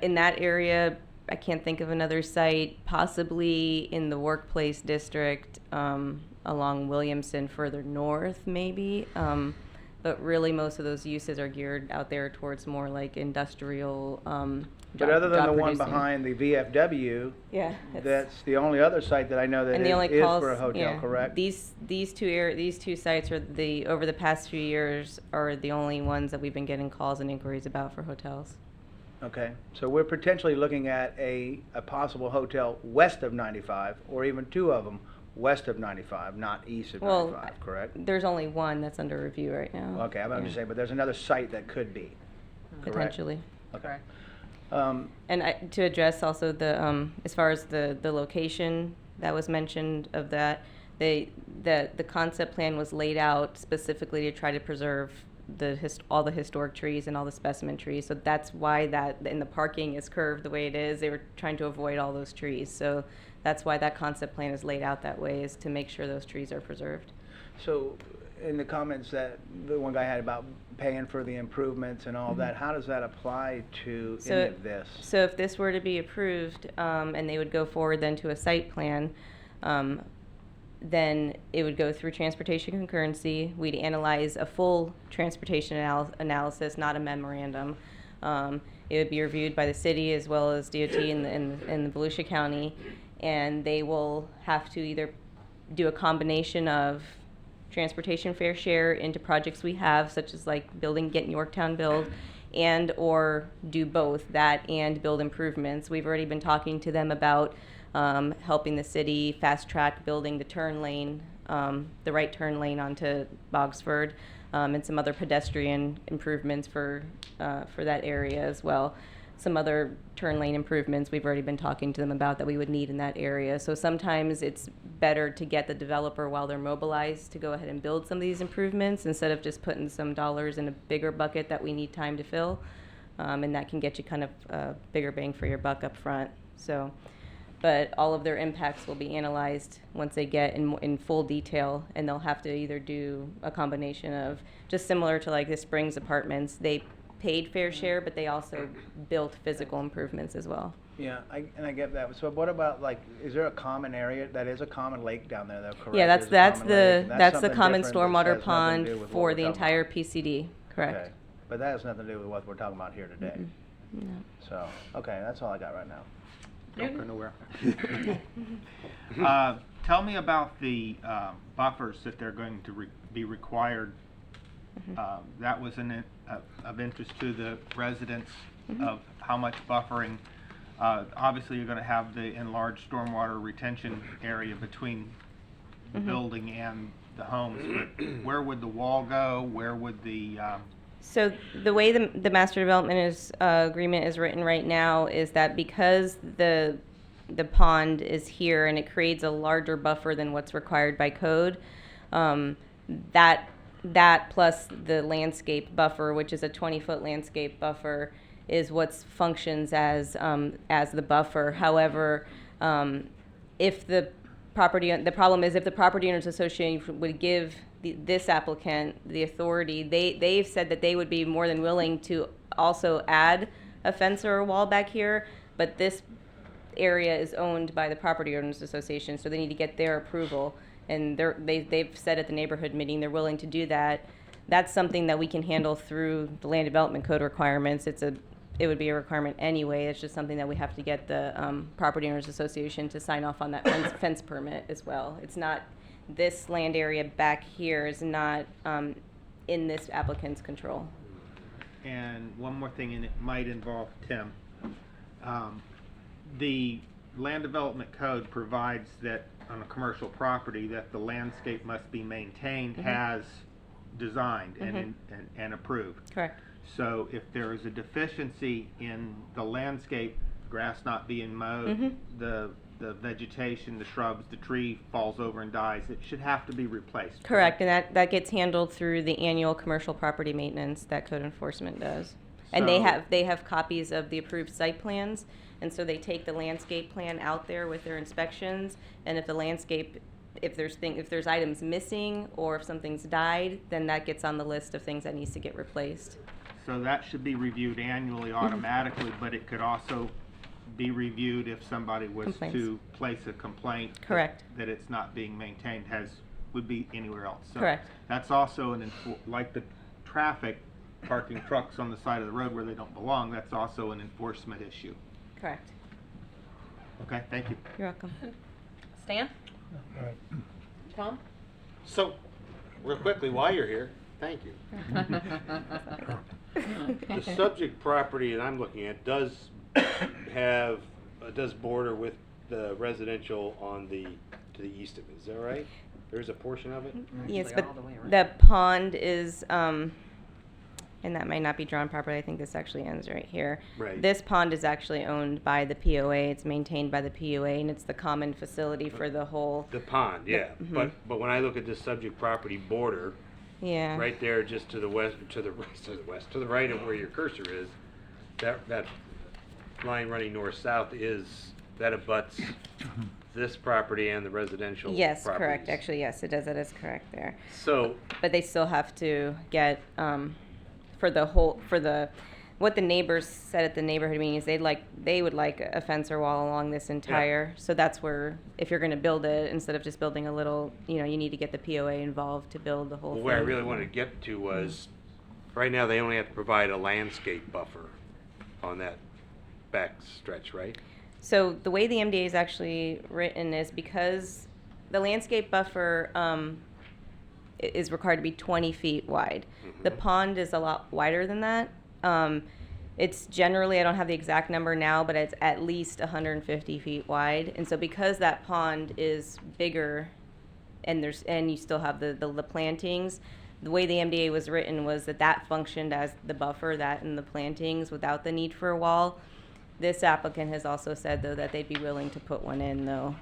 In that area, I can't think of another site. Possibly in the workplace district along Williamson, further north, maybe. But really, most of those uses are geared out there towards more like industrial. But other than the one job-producing. behind the VFW, Yeah, that's the only other site that I know that and the only is calls, for a hotel, yeah, correct? These two sites are over the past few years are the only ones that we've been getting calls and inquiries about for hotels. Okay, so we're potentially looking at a possible hotel west of 95, or even two of them west of 95, not east of 95, correct? There's only one that's under review right now. Okay, I'm just saying, but there's another site that could be, correct? Potentially. Okay. And to address also the as far as the location that was mentioned of that, the concept plan was laid out specifically to try to preserve all the historic trees and all the specimen trees. So that's why the parking is curved the way it is. They were trying to avoid all those trees. So that's why that concept plan is laid out that way, is to make sure those trees are preserved. So in the comments that the one guy had about paying for the improvements and all that, how does that apply to any of this? So if this were to be approved, and they would go forward then to a site plan, then it would go through transportation concurrency. We'd analyze a full transportation analysis, not a memorandum. It would be reviewed by the city as well as DOT in the Volusia County, and they will have to either do a combination of transportation fair share into projects we have, such as like getting Yorktown built, and or do both that and build improvements. We've already been talking to them about helping the city fast track building the turn lane, the right turn lane onto Bogsford, and some other pedestrian improvements for that area as well. Some other turn lane improvements we've already been talking to them about that we would need in that area. So sometimes it's better to get the developer while they're mobilized to go ahead and build some of these improvements instead of just putting some dollars in a bigger bucket that we need time to fill. And that can get you kind of a bigger bang for your buck up front. So, but all of their impacts will be analyzed once they get in full detail, and they'll have to either do a combination of, just similar to like the Springs Apartments, they paid fair share, but they also built physical improvements as well. Yeah, I get that. So what about, like, is there a common area, that is a common lake down there though, correct? Yeah, There's a that's common lake, and the something common different that stormwater has nothing to pond do with what for we're the talking entire about. PCD, correct? Okay. But that has nothing to do with what we're talking about here today. No. So, okay, that's all I got right now. Don't go nowhere. Tell me about the buffers that they're going to be required. That was of interest to the residents of how much buffering. Obviously, you're going to have the enlarged stormwater retention area between the building and the homes. But where would the wall go? Where would the So the way the master development agreement is written right now is that because the pond is here and it creates a larger buffer than what's required by code, that plus the landscape buffer, which is a 20-foot landscape buffer, is what functions as the buffer. However, if the problem is if the property owners association would give this applicant the authority, they've said that they would be more than willing to also add a fence or a wall back here, but this area is owned by the property owners association, so they need to get their approval. And they've said at the neighborhood meeting they're willing to do that. That's something that we can handle through the land development code requirements. It would be a requirement anyway. It's just something that we have to get the property owners association to sign off on that fence permit as well. It's not, this land area back here is not in this applicant's control. And one more thing, and it might involve Tim. The land development code provides that on a commercial property that the landscape must be maintained as designed and approved. Correct. So if there is a deficiency in the landscape, grass not being mowed, the vegetation, the shrubs, the tree falls over and dies, it should have to be replaced. Correct, and that gets handled through the annual commercial property maintenance that code enforcement does. And they have copies of the approved site plans, and so they take the landscape plan out there with their inspections, and if the landscape, if there's items missing or if something's died, then that gets on the list of things that needs to get replaced. So that should be reviewed annually automatically, but it could also be reviewed if somebody was Complaints. to place a complaint. Correct. That it's not being maintained would be anywhere else. So Correct. That's also like the traffic, parking trucks on the side of the road where they don't belong, that's also an enforcement issue. Correct. Okay, thank you. You're welcome. Stan? All right. Tom? So, real quickly, while you're here, thank you. The subject property that I'm looking at does border with the residential to the east of it. Is that right? There's a portion of it? Yes, but the pond is, and that might not be drawn properly. I think this actually ends right here. Right. This pond is actually owned by the POA. It's maintained by the POA, and it's the common facility for the whole. The pond, yeah. But when I look at this subject property border, Yeah. right there, just to the west, to the right of where your cursor is, that line running north-south that abuts this property and the residential Yes, properties. correct. Actually, yes, it does. That is correct there. So, But they still have to get for the what the neighbors said at the neighborhood meeting is they would like a fence or wall along this entire, so that's where, if you're gonna build it, instead of just building a little, you need to get the POA involved to build the whole Well, thing. where I really wanted to get to was, right now, they only have to provide a landscape buffer on that back stretch, right? So the way the MDA is actually written is because the landscape buffer is required to be 20 feet wide. The pond is a lot wider than that. It's generally, I don't have the exact number now, but it's at least 150 feet wide. And so because that pond is bigger and you still have the plantings, the way the MDA was written was that functioned as the buffer, that and the plantings, without the need for a wall. This applicant has also said, though, that they'd be willing to put one in, though.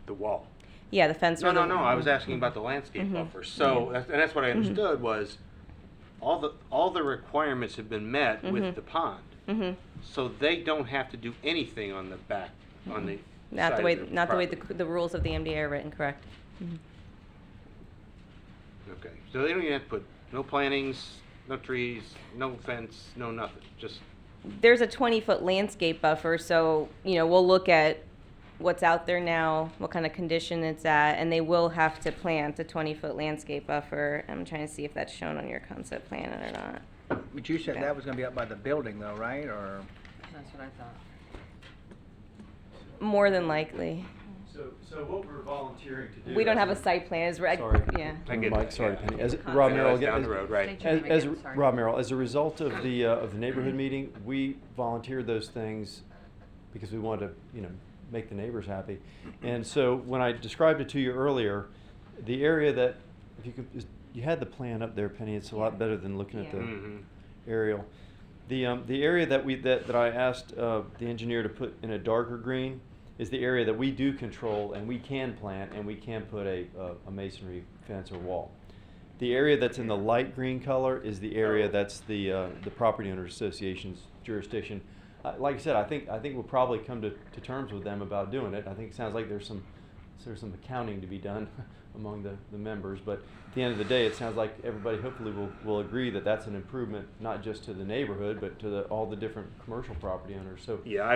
The wall. Yeah, the fence. No, or the, I was asking about the landscape buffer. So, and that's what I understood was, all the requirements have been met with the pond. So they don't have to do anything on the back, on the Not side the way, of not the way property. the rules of the MDA are written, correct? Okay, so they don't even have to put no plantings, no trees, no fence, no nothing, just, There's a 20-foot landscape buffer, so, we'll look at what's out there now, what kind of condition it's at, and they will have to plant a 20-foot landscape buffer. I'm trying to see if that's shown on your concept plan or not. But you said that was gonna be up by the building though, right, or? That's what I thought. More than likely. So what we're volunteering to do. We don't have a site plan, is right? Sorry. Yeah. I get Mike, that, sorry, yeah. Penny. As Concept. Rob I know Merrill, it's down the road, right? State your name again, sorry. Rob Merrill, as a result of the neighborhood meeting, we volunteered those things because we wanted to, make the neighbors happy. And so when I described it to you earlier, the area that, if you could, you had the plan up there, Penny. It's a lot better than looking at the aerial. The area that I asked the engineer to put in a darker green is the area that we do control and we can plant and we can put a masonry fence or wall. The area that's in the light green color is the area that's the property owner association's jurisdiction. Like I said, I think we'll probably come to terms with them about doing it. I think it sounds like there's some accounting to be done among the members, but at the end of the day, it sounds like everybody hopefully will agree that that's an improvement, not just to the neighborhood, but to all the different commercial property owners. So Yeah, I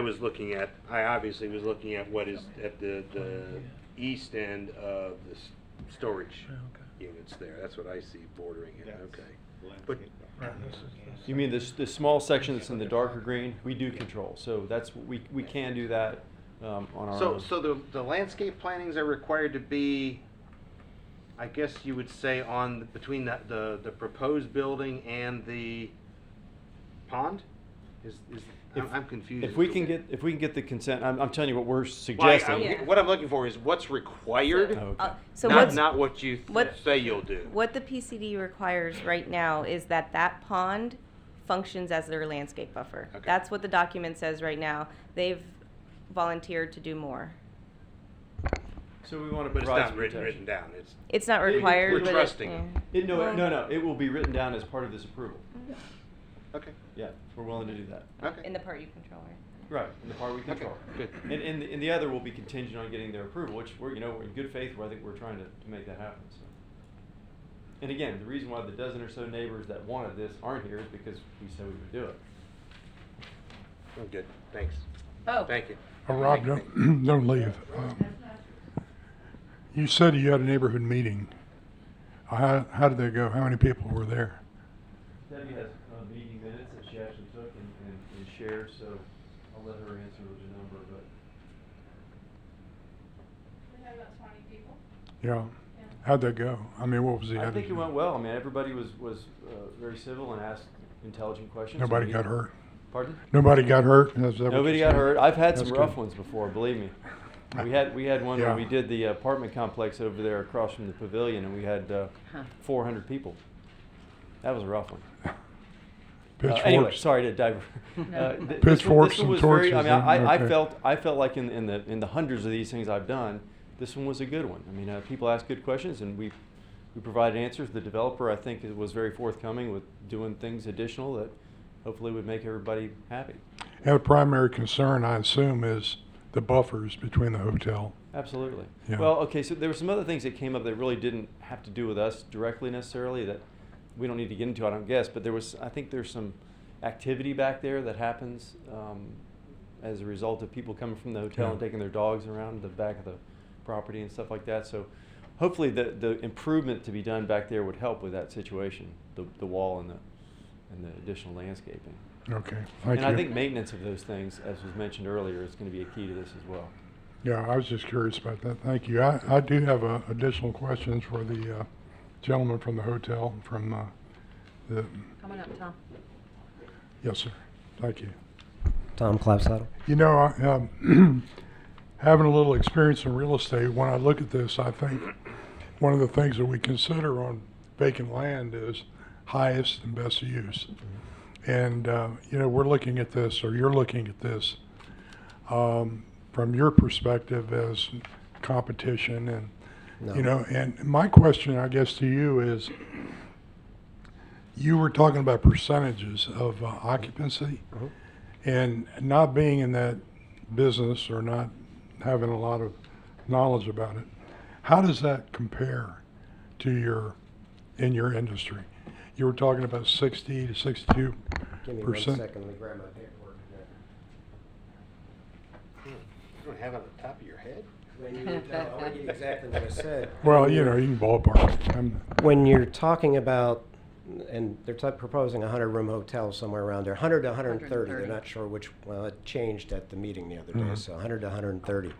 obviously was looking at what is at the east end of the storage units there. That's what I see bordering it, okay. But, you mean the small section that's in the darker green? We do control, so that's we can do that on our own. so the landscape plantings are required to be, I guess you would say, between the proposed building and the pond? I'm confused. If we can get the consent, I'm telling you what we're Well, suggesting. what I'm looking for is what's required, Okay. So not what you say you'll do. What the PCD requires right now is that pond functions as their landscape buffer. Okay. That's what the document says right now. They've volunteered to do more. So we want to But it's provide not some written protection. down. It's not required, We're but trusting yeah. them. No. It will be written down as part of this approval. Okay. Yeah, we're willing to do that. Okay. In the part you control, right? Right, in the part we control. good. And the other will be contingent on getting their approval, which we're in good faith. I think we're trying to make that happen. So. And again, the reason why the dozen or so neighbors that wanted this aren't here is because we said we would do it. I'm good. Thanks. Oh. Thank you. Rob, don't leave. You said you had a neighborhood meeting. How did that go? How many people were there? Debbie has meeting minutes that she actually took and shared, so I'll let her answer the number, but. We had about 20 people. Yeah. How'd that go? I mean, what was the I attitude? think it went well. I mean, everybody was very civil and asked intelligent questions. Nobody got hurt? Pardon? Nobody got hurt? Is that what Nobody you got said? hurt. I've had That's some good. rough ones before, believe me. We had one Yeah. when we did the apartment complex over there across from the pavilion, and we had 400 people. That was a rough one. Anyway, Pitchforks. sorry to dive. Pitchforks this one was and very. I torches, mean, okay. I felt like in the hundreds of these things I've done, this one was a good one. I mean, people asked good questions, and we provided answers. The developer, I think, was very forthcoming with doing things additional that hopefully would make everybody happy. And the primary concern, I assume, is the buffers between the hotel. Absolutely. Yeah. Well, okay, so there were some other things that came up that really didn't have to do with us directly necessarily that we don't need to get into, I don't guess, but I think there's some activity back there that happens as a result of people coming from the hotel and taking their dogs around the back of the property and stuff like that. So hopefully the improvement to be done back there would help with that situation, the wall and the additional landscaping. Okay, thank And you. I think maintenance of those things, as was mentioned earlier, is going to be a key to this as well. Yeah, I was just curious about that. Thank you. I do have additional questions for the gentleman from the hotel, from the, Come on up, Tom. yes, sir. Thank you. Tom Clapsaddle. You know, having a little experience in real estate, when I look at this, I think one of the things that we consider on vacant land is highest and best use. And, you know, we're looking at this, or you're looking at this, from your perspective as competition and, No. you know, and my question, I guess, to you is, you were talking about percentages of occupancy, and not being in that business or not having a lot of knowledge about it. How does that compare to in your industry? You were talking about 60 to 62%. Give me 1 second, let me grab my paperwork. You don't have it on the top of your head? When you, no, I want to give you exactly what I said. Well, you know, you can ballpark. When you're talking about, and they're proposing a 100-room hotel somewhere around there, 100 to 130. They're not sure which, well, it changed at the meeting the other day, so 100 to 130.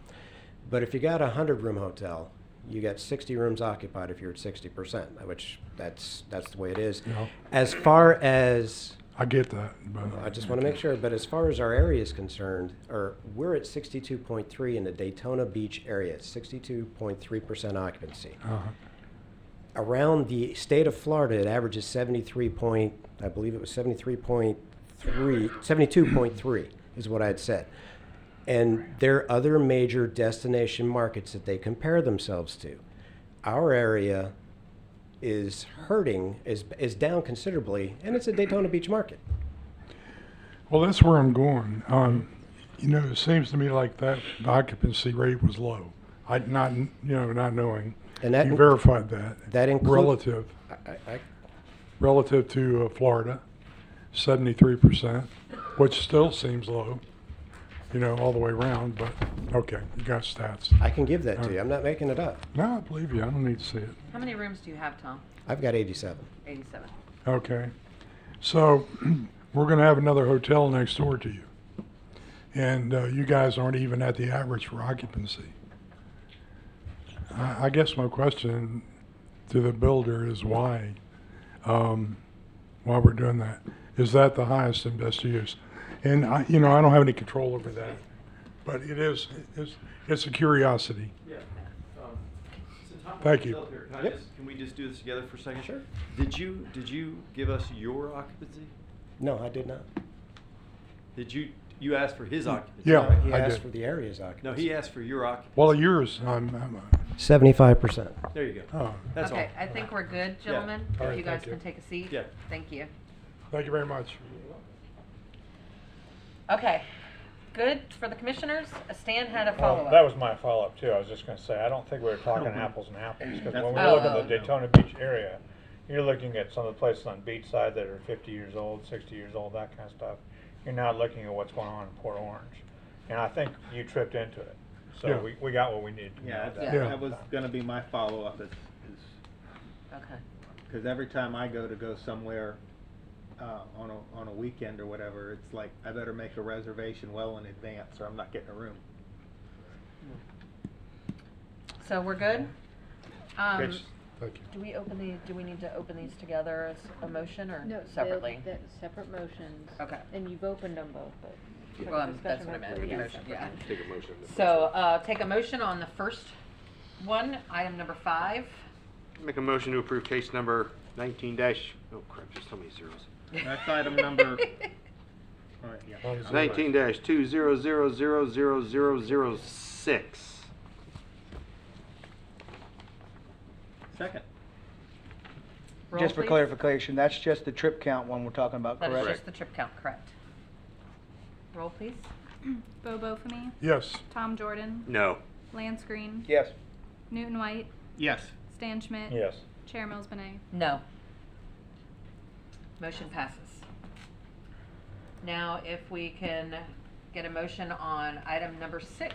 But if you got a 100-room hotel, you got 60 rooms occupied if you're at 60%, which that's the way it is. Yeah. As far as I get that, but I just want to make sure, but as far as our area is concerned, we're at 62.3 in the Daytona Beach area. It's 62.3% occupancy. Around the state of Florida, it averages 72.3 is what I had said. And there are other major destination markets that they compare themselves to. Our area is hurting, is down considerably, and it's a Daytona Beach market. well, that's where I'm going. You know, it seems to me like that the occupancy rate was low. Not knowing. And that you verified that. That includes relative. Relative to Florida, 73%, which still seems low. You know, all the way around, but okay, you got stats. I can give that to you. I'm not making it up. No, I believe you. I don't need to see it. How many rooms do you have, Tom? I've got 87. 87. Okay. So we're going to have another hotel next door to you. And you guys aren't even at the average for occupancy. I guess my question to the builder is why we're doing that. Is that the highest and best use? And I don't have any control over that, but it's a curiosity. Yeah. Thank you. Can we just do this together for a second? Sure. Did you give us your occupancy? No, I did not. Did you asked for his occupancy? Yeah, He I asked did. for the area's occupancy. No, he asked for your occupancy. Well, yours, 75%. There you go. Oh. That's Okay, all. I think we're good, gentlemen. All If right, you guys thank you. can take a seat. Yeah. Thank you. Thank you very much. Okay, good for the commissioners. Stan had a follow-up. That was my follow-up too. I was just gonna say, I don't think we were talking apples and apples, because when we Oh. look at the Daytona Beach area, you're looking at some of the places on beachside that are 50 years old, 60 years old, that kind of stuff. You're not looking at what's going on in Port Orange. And I think you tripped into it. So Yeah. we got what we needed to know. Yeah, at that Yeah. point that in was time. gonna be my follow-up is, Okay. because every time I go somewhere, on a weekend or whatever, it's like, I better make a reservation well in advance or I'm not getting a room. So we're good? It's- Thank you. Do we need to open these together as a motion or No, separately? they're separate motions. Okay. And you've opened them both, but. for Well, that's discussion what I meant, purposes, motion, yeah. separate. Take a motion. So, take a motion on the first one, item number 5. Make a motion to approve case number 19 oh crap, there's so many zeros. That's item number, all right, yeah. 19-200000006. Second. Roll, Just for please. clarification, that's just the trip count one we're talking about, That is correct? just the trip count, correct. Roll, please. Bo Bofamy, Yes. Tom Jordan, No. Lance Green, Yes. Newton White, Yes. Stan Schmidt. Yes. Chair Mills Benet. No. Motion passes. Now, if we can get a motion on item number 6.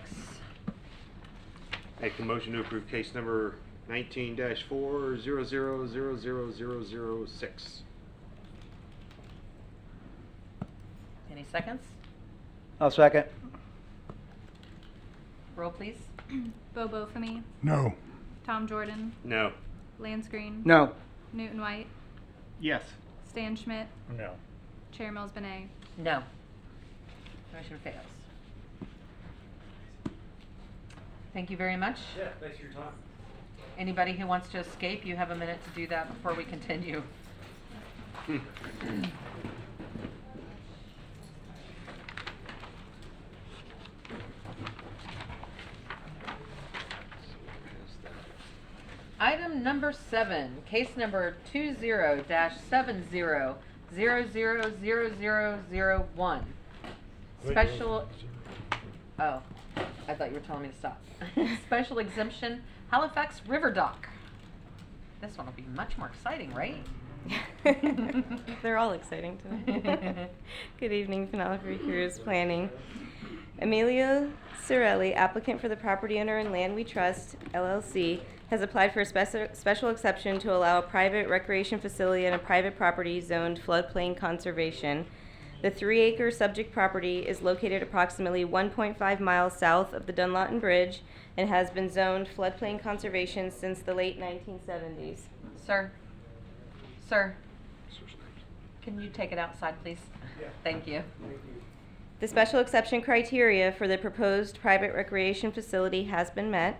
Make the motion to approve case number 19-400000006. Any seconds? I'll second. Roll, please. Bo Bofamy, No. Tom Jordan, No. Lance Green. No. Newton White, Yes. Stan Schmidt, No. Chair Mills Benet. No. Motion fails. Thank you very much. Yeah, thanks for your time. Anybody who wants to escape, you have a minute to do that before we continue. Item number 7, case number 20-70000001. Special, oh, I thought you were telling me to stop. Special exemption, Halifax River Dock. This one will be much more exciting, right? They're all exciting to me. Good evening, Penelope Cruz Planning. Emilio Cirelli, applicant for the property owner and Land We Trust, LLC, has applied for a special exception to allow a private recreation facility on a private property zoned floodplain conservation. The 3-acre subject property is located approximately 1.5 miles south of the Dunlawton Bridge and has been zoned floodplain conservation since the late 1970s. Sir, can you take it outside, please? Yeah. Thank you. The special exception criteria for the proposed private recreation facility has been met.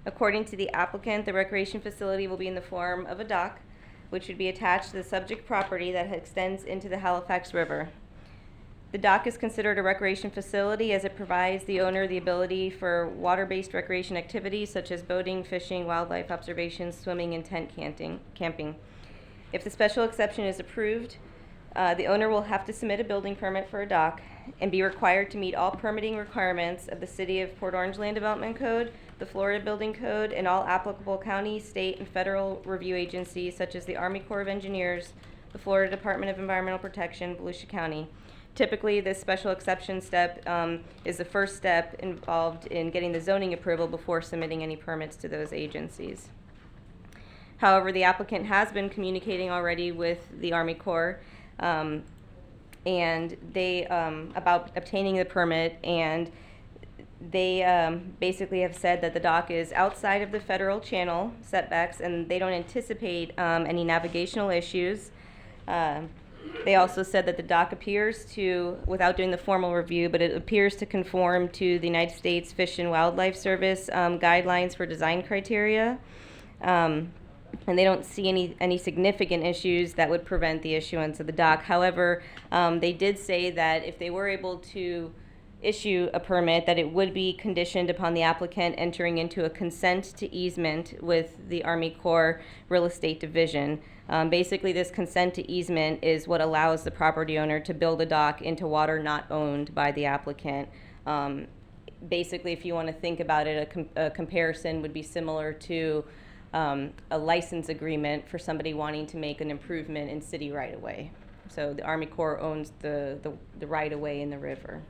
According to the applicant, the recreation facility will be in the form of a dock, which would be attached to the subject property that extends into the Halifax River. The dock is considered a recreation facility as it provides the owner the ability for water-based recreation activities such as boating, fishing, wildlife observations, swimming, and tent camping. If the special exception is approved, the owner will have to submit a building permit for a dock and be required to meet all permitting requirements of the City of Port Orange Land Development Code, the Florida Building Code, and all applicable county, state, and federal review agencies such as the Army Corps of Engineers, the Florida Department of Environmental Protection, Volusia County. Typically, this special exception step is the first step involved in getting the zoning approval before submitting any permits to those agencies. However, the applicant has been communicating already with the Army Corps and they about obtaining the permit, and they basically have said that the dock is outside of the federal channel setbacks and they don't anticipate any navigational issues. They also said that the dock appears to, without doing the formal review, but it appears to conform to the United States Fish and Wildlife Service guidelines for design criteria. And they don't see any significant issues that would prevent the issuance of the dock. However, they did say that if they were able to issue a permit, that it would be conditioned upon the applicant entering into a consent to easement with the Army Corps Real Estate Division. Basically, this consent to easement is what allows the property owner to build a dock into water not owned by the applicant. Basically, if you want to think about it, a comparison would be similar to a license agreement for somebody wanting to make an improvement in city right-of-way. So the Army Corps owns the right-of-way in the river.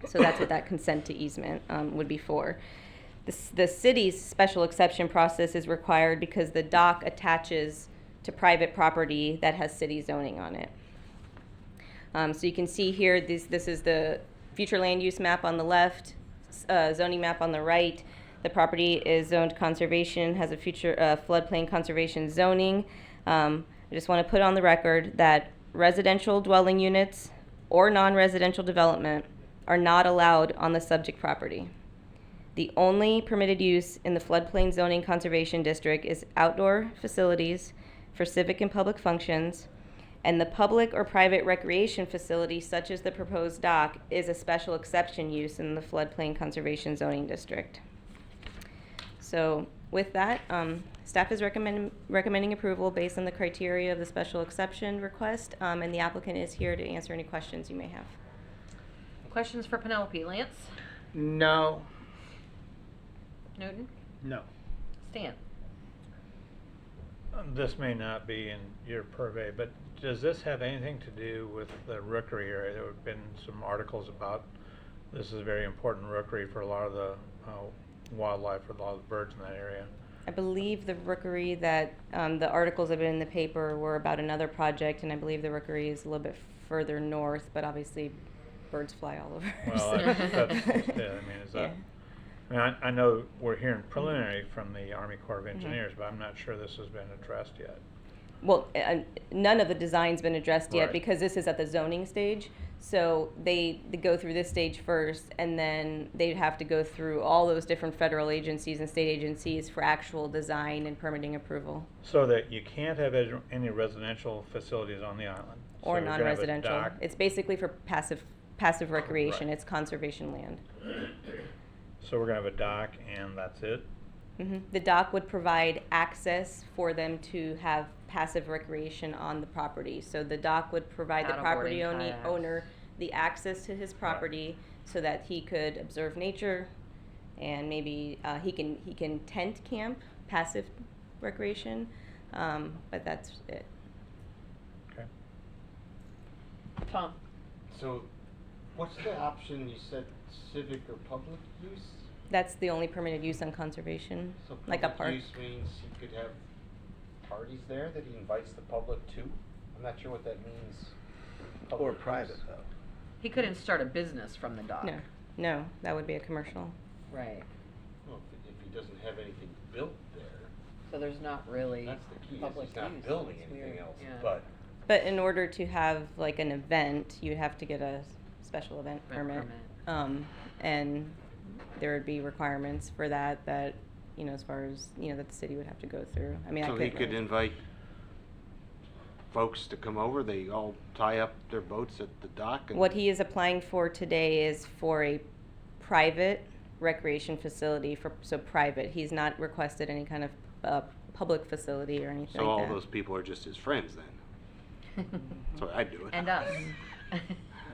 So that's what that consent to easement would be for. The city's special exception process is required because the dock attaches to private property that has city zoning on it. So you can see here, this is the future land use map on the left, zoning map on the right. The property is zoned conservation, has a future floodplain conservation zoning. I just want to put on the record that residential dwelling units or non-residential development are not allowed on the subject property. The only permitted use in the floodplain zoning conservation district is outdoor facilities for civic and public functions, and the public or private recreation facility, such as the proposed dock, is a special exception use in the floodplain conservation zoning district. So with that, staff is recommending approval based on the criteria of the special exception request, and the applicant is here to answer any questions you may have. Questions for Penelope? Lance? No. Newton? No. Stan? This may not be in your purvey, but does this have anything to do with the rookery area? There have been some articles about this is a very important rookery for a lot of the wildlife, for a lot of the birds in that area. I believe the rookery that the articles that have been in the paper were about another project, and I believe the rookery is a little bit further north, but obviously birds fly all over. Well, so. that's I mean, is that? I mean, I know we're hearing preliminary from the Army Corps of Engineers, but I'm not sure this has been addressed yet. Well, none of the design's been addressed yet Right. because this is at the zoning stage. So they go through this stage first, and then they'd have to go through all those different federal agencies and state agencies for actual design and permitting approval. So that you can't have any residential facilities on the island. Or So you're gonna have a non-residential. dock. It's basically for passive recreation. Right. It's conservation land. So we're gonna have a dock and that's it? The dock would provide access for them to have passive recreation on the property. So the dock would provide the property Paddleboarding, kayaks. owner the access to his property so that he could observe nature, and maybe he can tent camp, passive recreation, but that's it. Okay. Tom? So, what's the option, you said civic or public use? That's the only permitted use on conservation, So like a public park. use means you could have parties there that he invites the public to? I'm not sure what that means. Or Public private, use. though. He couldn't start a business from the dock. No, that would be a commercial. Right. Well, if he doesn't have anything built there, So there's not really that's the key, is public he's not use. building It's anything weird, else, yeah. but. But in order to have like an event, you'd have to get a special event Event permit. And there would be requirements for that, you know, as far as, you know, that the city would have to go through. I mean, I So he couldn't could really- invite folks to come over, they all tie up their boats at the dock and. What he is applying for today is for a private recreation facility so private. He's not requested any kind of public facility or anything So all like that. those people are just his friends then? So I'd do it. And us.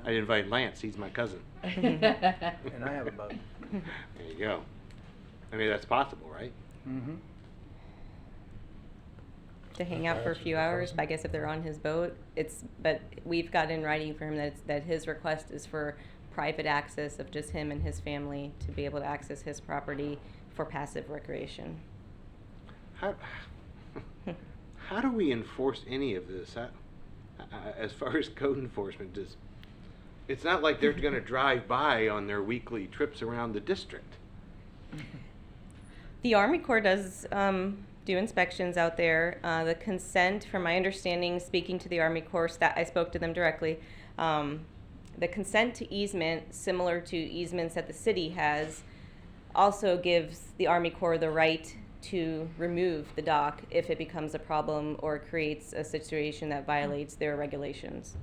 I'd invite Lance, he's my cousin. And I have a boat. There you go. I mean, that's possible, right? Mm-hmm. To hang out for a few hours, I guess if they're on his boat, but we've got in writing for him that his request is for private access of just him and his family to be able to access his property for passive recreation. How do we enforce any of this? As far as code enforcement, it's not like they're gonna drive by on their weekly trips around the district. The Army Corps does do inspections out there. The consent, from my understanding, speaking to the Army Corps, I spoke to them directly. The consent to easement, similar to easements that the city has, also gives the Army Corps the right to remove the dock if it becomes a problem or creates a situation that violates their regulations.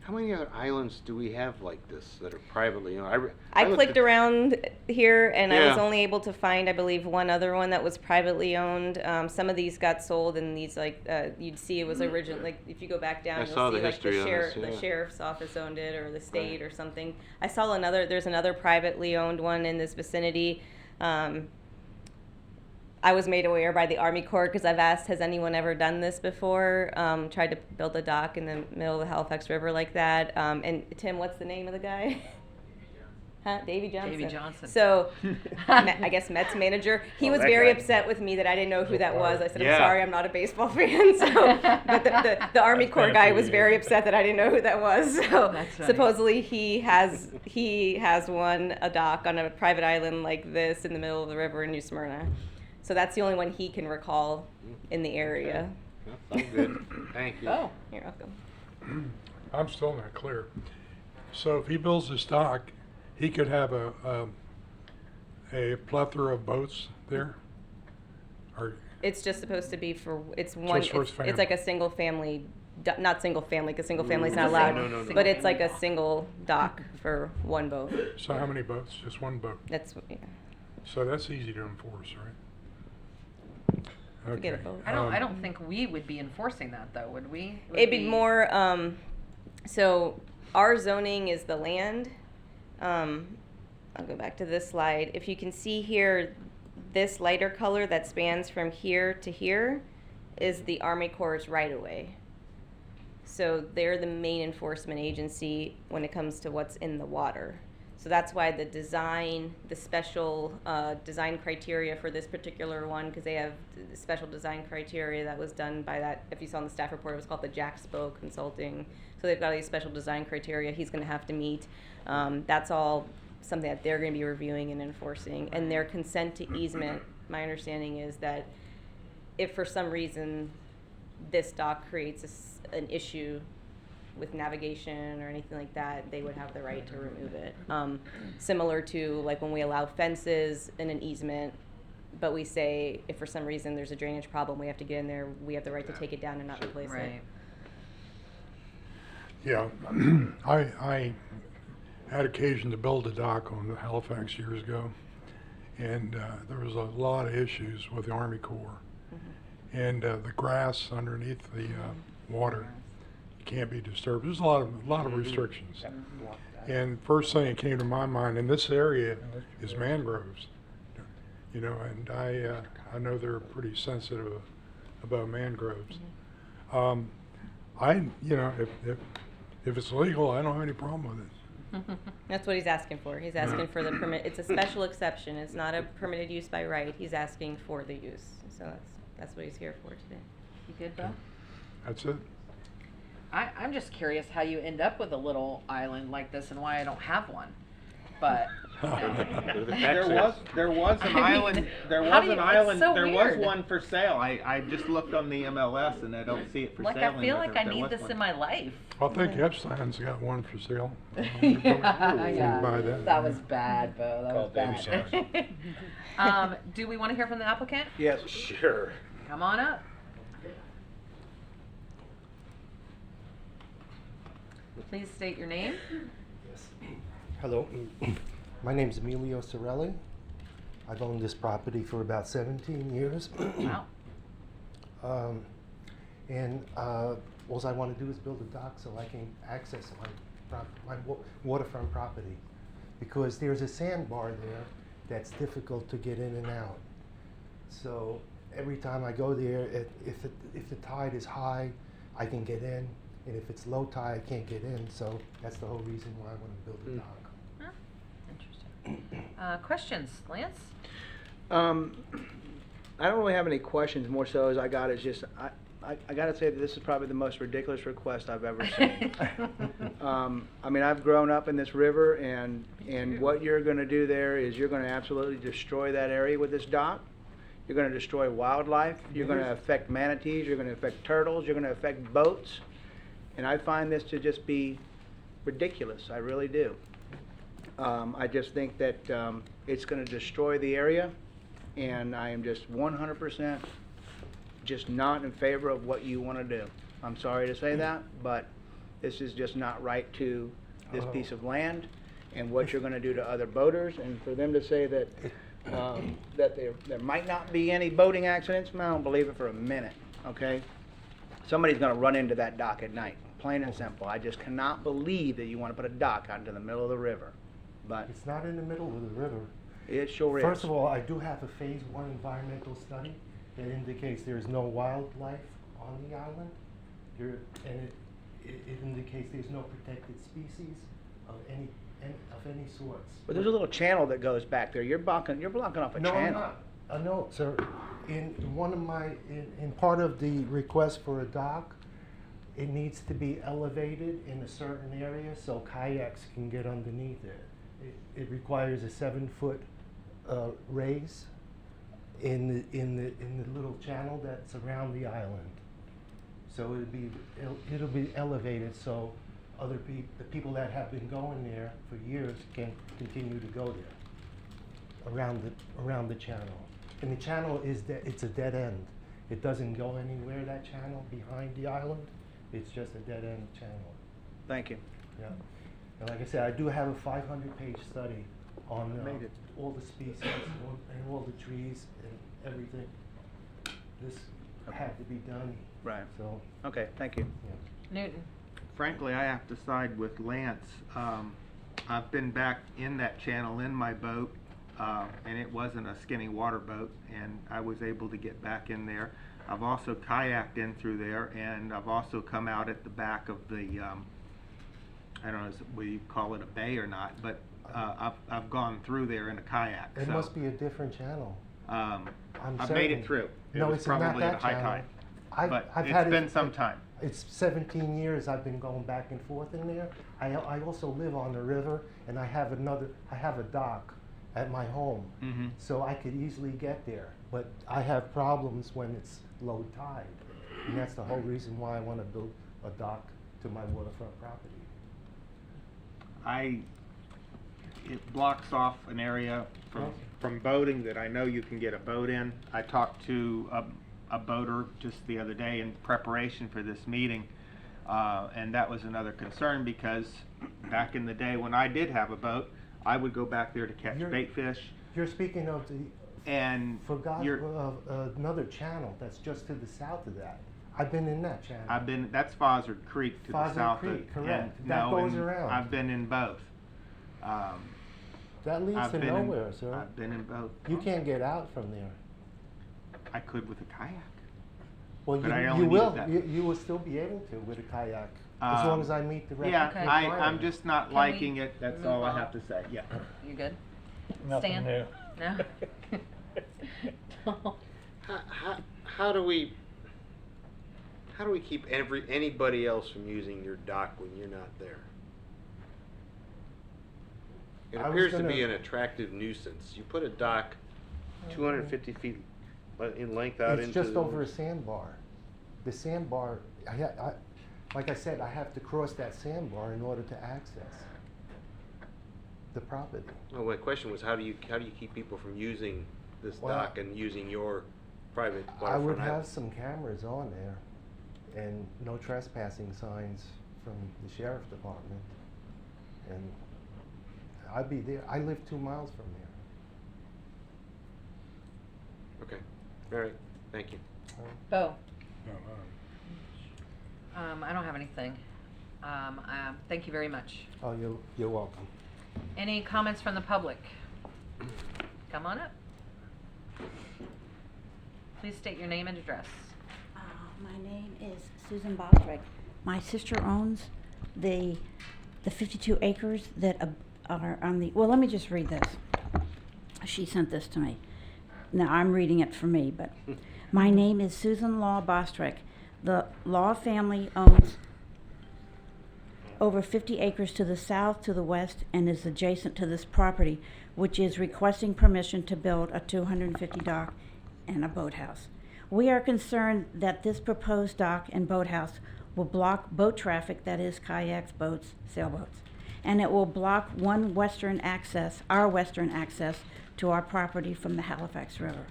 How many other islands do we have like this that are privately owned? I looked clicked at- around here and I was Yeah. only able to find, I believe, one other one that was privately owned. Some of these got sold, and these you'd see it was original. Like if you go back down, I you'll saw see the like history on this, the yeah. sheriff's office owned it, or the state or something. I saw there's another privately owned one in this vicinity. I was made aware by the Army Corps because I've asked, has anyone ever done this before? Tried to build a dock in the middle of the Halifax River like that. And Tim, what's the name of the guy? Huh? Davy Johnson. Davy Johnson. So, I guess Mets manager. He Oh, was that very guy. upset with me that I didn't know who that was. I said, Yeah. I'm sorry, I'm not a baseball fan. So, but the Army That's Corps been a guy few was very years. upset that I didn't know who that was. So, That's funny. supposedly he has a dock on a private island like this in the middle of the river in New Smyrna. So that's the only one he can recall in the area. That's all good. Thank you. Oh. You're welcome. I'm still not clear. So if he builds this dock, he could have a plethora of boats there? Or, It's just supposed to be it's one, Just for his it's family. like a single family, not single family, because single family's not It's a allowed. single- But it's like a single dock for one boat. so how many boats? Just one boat? That's, yeah. So that's easy to enforce, right? Forget Okay. a boat. I don't think we would be enforcing that though, would we? Would It'd be more, so our zoning is the land. I'll go back to this slide. If you can see here, this lighter color that spans from here to here is the Army Corps' right-of-way. So they're the main enforcement agency when it comes to what's in the water. So that's why the design, the special design criteria for this particular one, because they have the special design criteria that was done by that, if you saw in the staff report, it was called the Jack Spo Consulting. So they've got these special design criteria he's going to have to meet. That's all something that they're going to be reviewing and enforcing. And their consent to easement, my understanding is that if for some reason this dock creates an issue with navigation or anything like that, they would have the right to remove it. Similar to like when we allow fences in an easement, but we say if for some reason there's a drainage problem, we have to get in there, we have the right to take it down and not replace it. Right. Yeah, I had occasion to build a dock on Halifax years ago, and there was a lot of issues with the Army Corps. And the grass underneath the water can't be disturbed. There's a lot of restrictions. And first thing that came to my mind in this area is mangroves. You know, and I know they're pretty sensitive about mangroves. If it's legal, I don't have any problem with it. That's what he's asking for. He's asking for the permit. It's a special exception. It's not a permitted use by right. He's asking for the use. So that's what he's here for today. You good, Bo? That's it. I'm just curious how you end up with a little island like this and why I don't have one. But there was an island. There was an island. There was one for sale. I just looked on the MLS and I don't see it for like sale. I feel anymore. like I There need was this one. in my life. I think Epstein's got one for sale. Yeah, Buy that. that was bad, Bo. That Called was Baby bad. Do we want to hear from the applicant? Yes. Sure. Come on up. Please state your name. Hello, my name is Emilio Sorelli. I've owned this property for about 17 years. Wow. All I want to do is build a dock so I can access my waterfront property, because there's a sandbar there that's difficult to get in and out. So every time I go there, if the tide is high, I can get in. And if it's low tide, I can't get in, so that's the whole reason why I want to build a dock. Huh. Interesting. Questions, Lance? I don't really have any questions. More so as I got is just I got to say that this is probably the most ridiculous request I've ever seen. I mean, I've grown up in this river, and what you're going to do there is you're going to absolutely destroy that area with this dock. You're going to destroy wildlife. You're going to affect manatees. You're going to affect turtles. You're going to affect boats. And I find this to just be ridiculous. I really do. I just think that it's going to destroy the area, and I am just 100% just not in favor of what you want to do. I'm sorry to say that, but this is just not right to this piece of land and what you're going to do to other boaters. And for them to say that that there might not be any boating accidents, I don't believe it for a minute. Okay, somebody's going to run into that dock at night. Plain and simple. I just cannot believe that you want to put a dock out into the middle of the river. But It's not in the middle of the river. it sure is. First of all, I do have a phase 1 environmental study that indicates there is no wildlife on the island. It indicates there's no protected species of any sorts. But there's a little channel that goes back there. You're blocking off a No, I'm channel. not. No, sir. In part of the request for a dock, it needs to be elevated in a certain area so kayaks can get underneath it. It requires a 7-foot raise in the little channel that's around the island. So it'll be elevated so the people that have been going there for years can continue to go there around the channel. And the channel it's a dead end. It doesn't go anywhere, that channel behind the island. It's just a dead end channel. Thank you. Yeah. And like I said, I do have a 500-page study on all the species and all the trees and everything. This had to be done. Right. So. Okay, thank you. Yeah. Newton. Frankly, I have to side with Lance. I've been back in that channel in my boat, and it wasn't a skinny water boat, and I was able to get back in there. I've also kayaked in through there, and I've also come out at the back of the, I don't know whether you call it a bay or not, but I've gone through there in a kayak. It so, must be a different channel. I've certain. made it through. It No, was it's not probably at that a high channel. tide. But I've it's had been some time. It's 17 years I've been going back and forth in there. I also live on the river, and I have a dock at my home, so I could easily get there. But I have problems when it's low tide, and that's the whole reason why I want to build a dock to my waterfront property. It blocks off an area from boating that I know you can get a boat in. I talked to a boater just the other day in preparation for this meeting, and that was another concern because back in the day when I did have a boat, I would go back there to catch bait fish. You're speaking of the another channel that's just to the south of that. I've been in that channel. That's Fozzard Creek to the south. Creek, correct. And, That goes around. I've been in both. That leads to nowhere, sir. I've been in both. You can't get out from there. I could with a kayak. Well, but you will. You will still be able to with a kayak as long as I meet the requirements. I'm just not liking it. That's all I have to say. Yeah. You good? Nothing Stan? new. No? How do we keep anybody else from using your dock when you're not there? It appears to be an attractive nuisance. You put a dock 250 feet in length out into It's just over a sandbar. The sandbar, like I said, I have to cross that sandbar in order to access the property. Well, my question was, how do you keep people from using this dock and using your private waterfront I would island? have some cameras on there and no trespassing signs from the sheriff's department. And I'd be there. I live 2 miles from there. Okay. All right. Thank you. Bo? I don't have anything. Thank you very much. Oh, you're welcome. Any comments from the public? Come on up. Please state your name and address. My name is Susan Bostwick. My sister owns the 52 acres that are on the, well, let me just read this. She sent this to me. Now, I'm reading it for me, but my name is Susan Law Bostwick. The Law family owns over 50 acres to the south, to the west, and is adjacent to this property, which is requesting permission to build a 250 dock and a boathouse. We are concerned that this proposed dock and boathouse will block boat traffic, that is kayaks, boats, sailboats, and it will block our western access to our property from the Halifax River.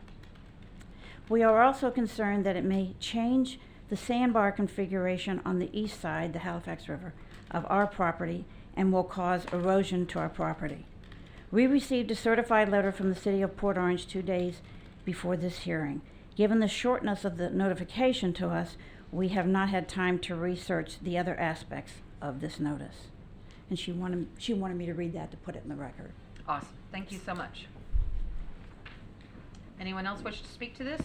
We are also concerned that it may change the sandbar configuration on the east side, the Halifax River, of our property and will cause erosion to our property. We received a certified letter from the City of Port Orange 2 days before this hearing. Given the shortness of the notification to us, we have not had time to research the other aspects of this notice. And she wanted me to read that to put it in the record. Awesome. Thank you so much. Anyone else wish to speak to this?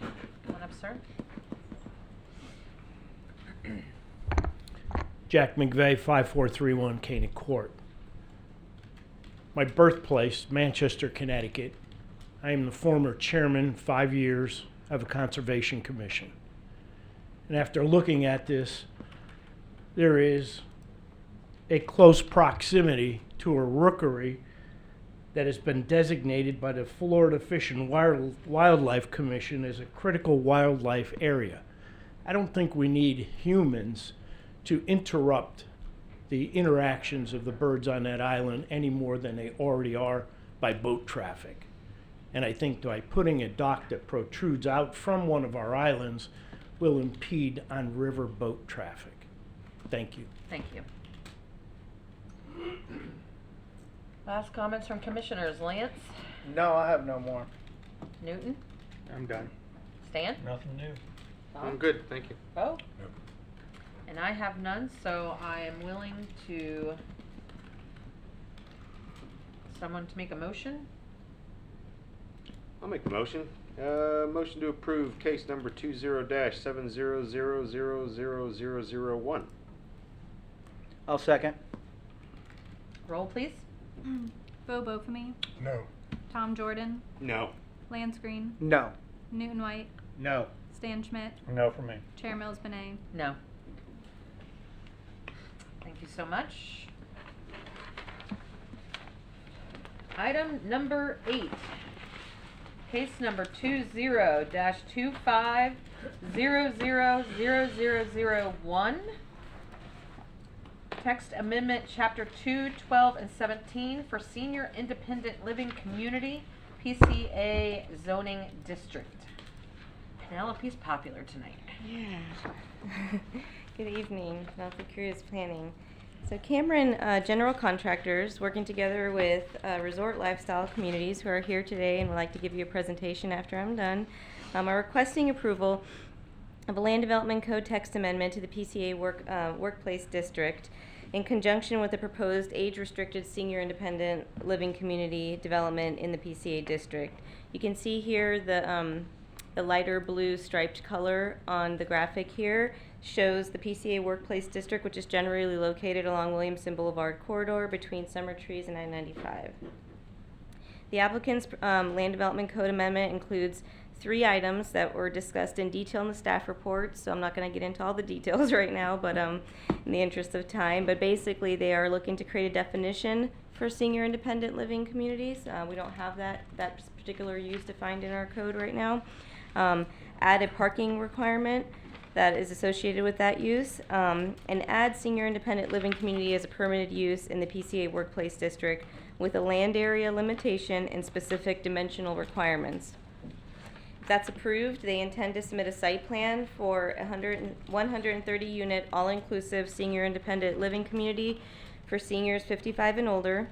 Come on up, sir. Jack McVeigh, 5431 Canaan Court. My birthplace, Manchester, Connecticut. I am the former chairman, 5 years, of a conservation commission. And after looking at this, there is a close proximity to a rookery that has been designated by the Florida Fish and Wildlife Commission as a critical wildlife area. I don't think we need humans to interrupt the interactions of the birds on that island any more than they already are by boat traffic. And I think by putting a dock that protrudes out from one of our islands will impede on river boat traffic. Thank you. Thank you. Last comments from commissioners. Lance? No, I have no more. Newton? I'm done. Stan? Nothing new. I'm good. Thank you. Bo? And I have none, so I am willing to someone to make a motion. I'll make the motion. Motion to approve case number 20-70000001. I'll second. Roll, please. Bo Bofamy, No. Tom Jordan, No. Lance Green, No. Newton White, No. Stan Schmidt, No for me. Chair Mills Benay. No. Thank you so much. Item number 8. Case number 20-25000001. Text amendment chapter 2, 12, and 17 for Senior Independent Living Community PCA zoning district. Penelope's popular tonight. Yeah. Good evening, Penelope Cruz Planning. So Cameron General Contractors, working together with Resort Lifestyle Communities, who are here today and would like to give you a presentation after I'm done, are requesting approval of a land development code text amendment to the PCA workplace district in conjunction with the proposed age-restricted senior independent living community development in the PCA district. You can see here the lighter blue striped color on the graphic here shows the PCA Workplace District, which is generally located along Williamson Boulevard corridor between Summer Trees and I-95. The applicant's land development code amendment includes 3 items that were discussed in detail in the staff report, so I'm not going to get into all the details right now, but in the interest of time. But basically, they are looking to create a definition for senior independent living communities. We don't have that particular use defined in our code right now. Add a parking requirement that is associated with that use, and add senior independent living community as a permitted use in the PCA Workplace District with a land area limitation and specific dimensional requirements. If that's approved, they intend to submit a site plan for a 130 unit all-inclusive senior independent living community for seniors 55 and older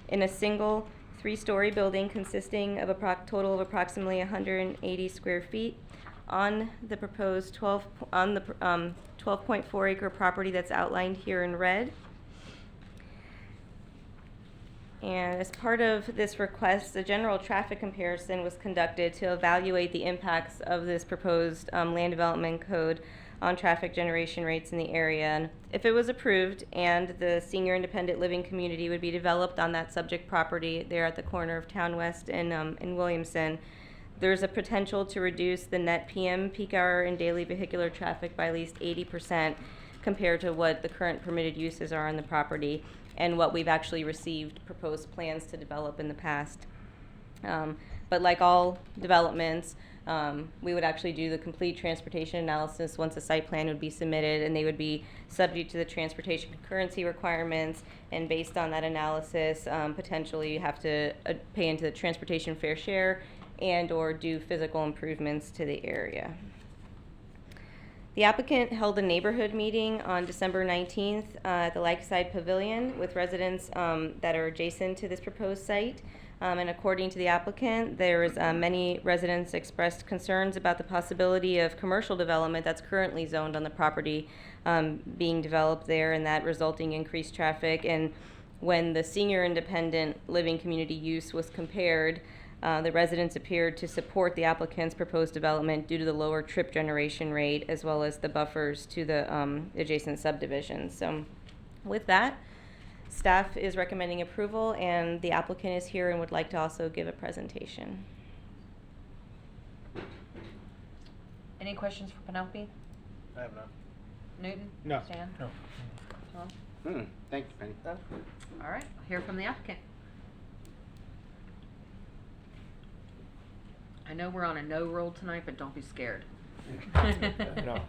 in a single 3-story building consisting of a total of approximately 180 square feet on the proposed 12.4 acre property that's outlined here in red. And as part of this request, a general traffic comparison was conducted to evaluate the impacts of this proposed land development code on traffic generation rates in the area. And if it was approved and the senior independent living community would be developed on that subject property there at the corner of Town West and in Williamson, there's a potential to reduce the net PM, peak hour, and daily vehicular traffic by at least 80% compared to what the current permitted uses are on the property and what we've actually received proposed plans to develop in the past. But like all developments, we would actually do the complete transportation analysis once a site plan would be submitted, and they would be subject to the transportation concurrency requirements, and based on that analysis, potentially you have to pay into the transportation fair share and or do physical improvements to the area. The applicant held a neighborhood meeting on December 19th at the Lakeside Pavilion with residents that are adjacent to this proposed site. And according to the applicant, there's many residents expressed concerns about the possibility of commercial development that's currently zoned on the property being developed there, and that resulting increased traffic. And when the senior independent living community use was compared, the residents appeared to support the applicant's proposed development due to the lower trip generation rate as well as the buffers to the adjacent subdivisions. So with that, staff is recommending approval, and the applicant is here and would like to also give a presentation. Any questions for Penelope? I have none. Newton? No. Stan? No. Tom? Thank you, Penny. All right, I'll hear from the applicant. I know we're on a no roll tonight, but don't be scared. No.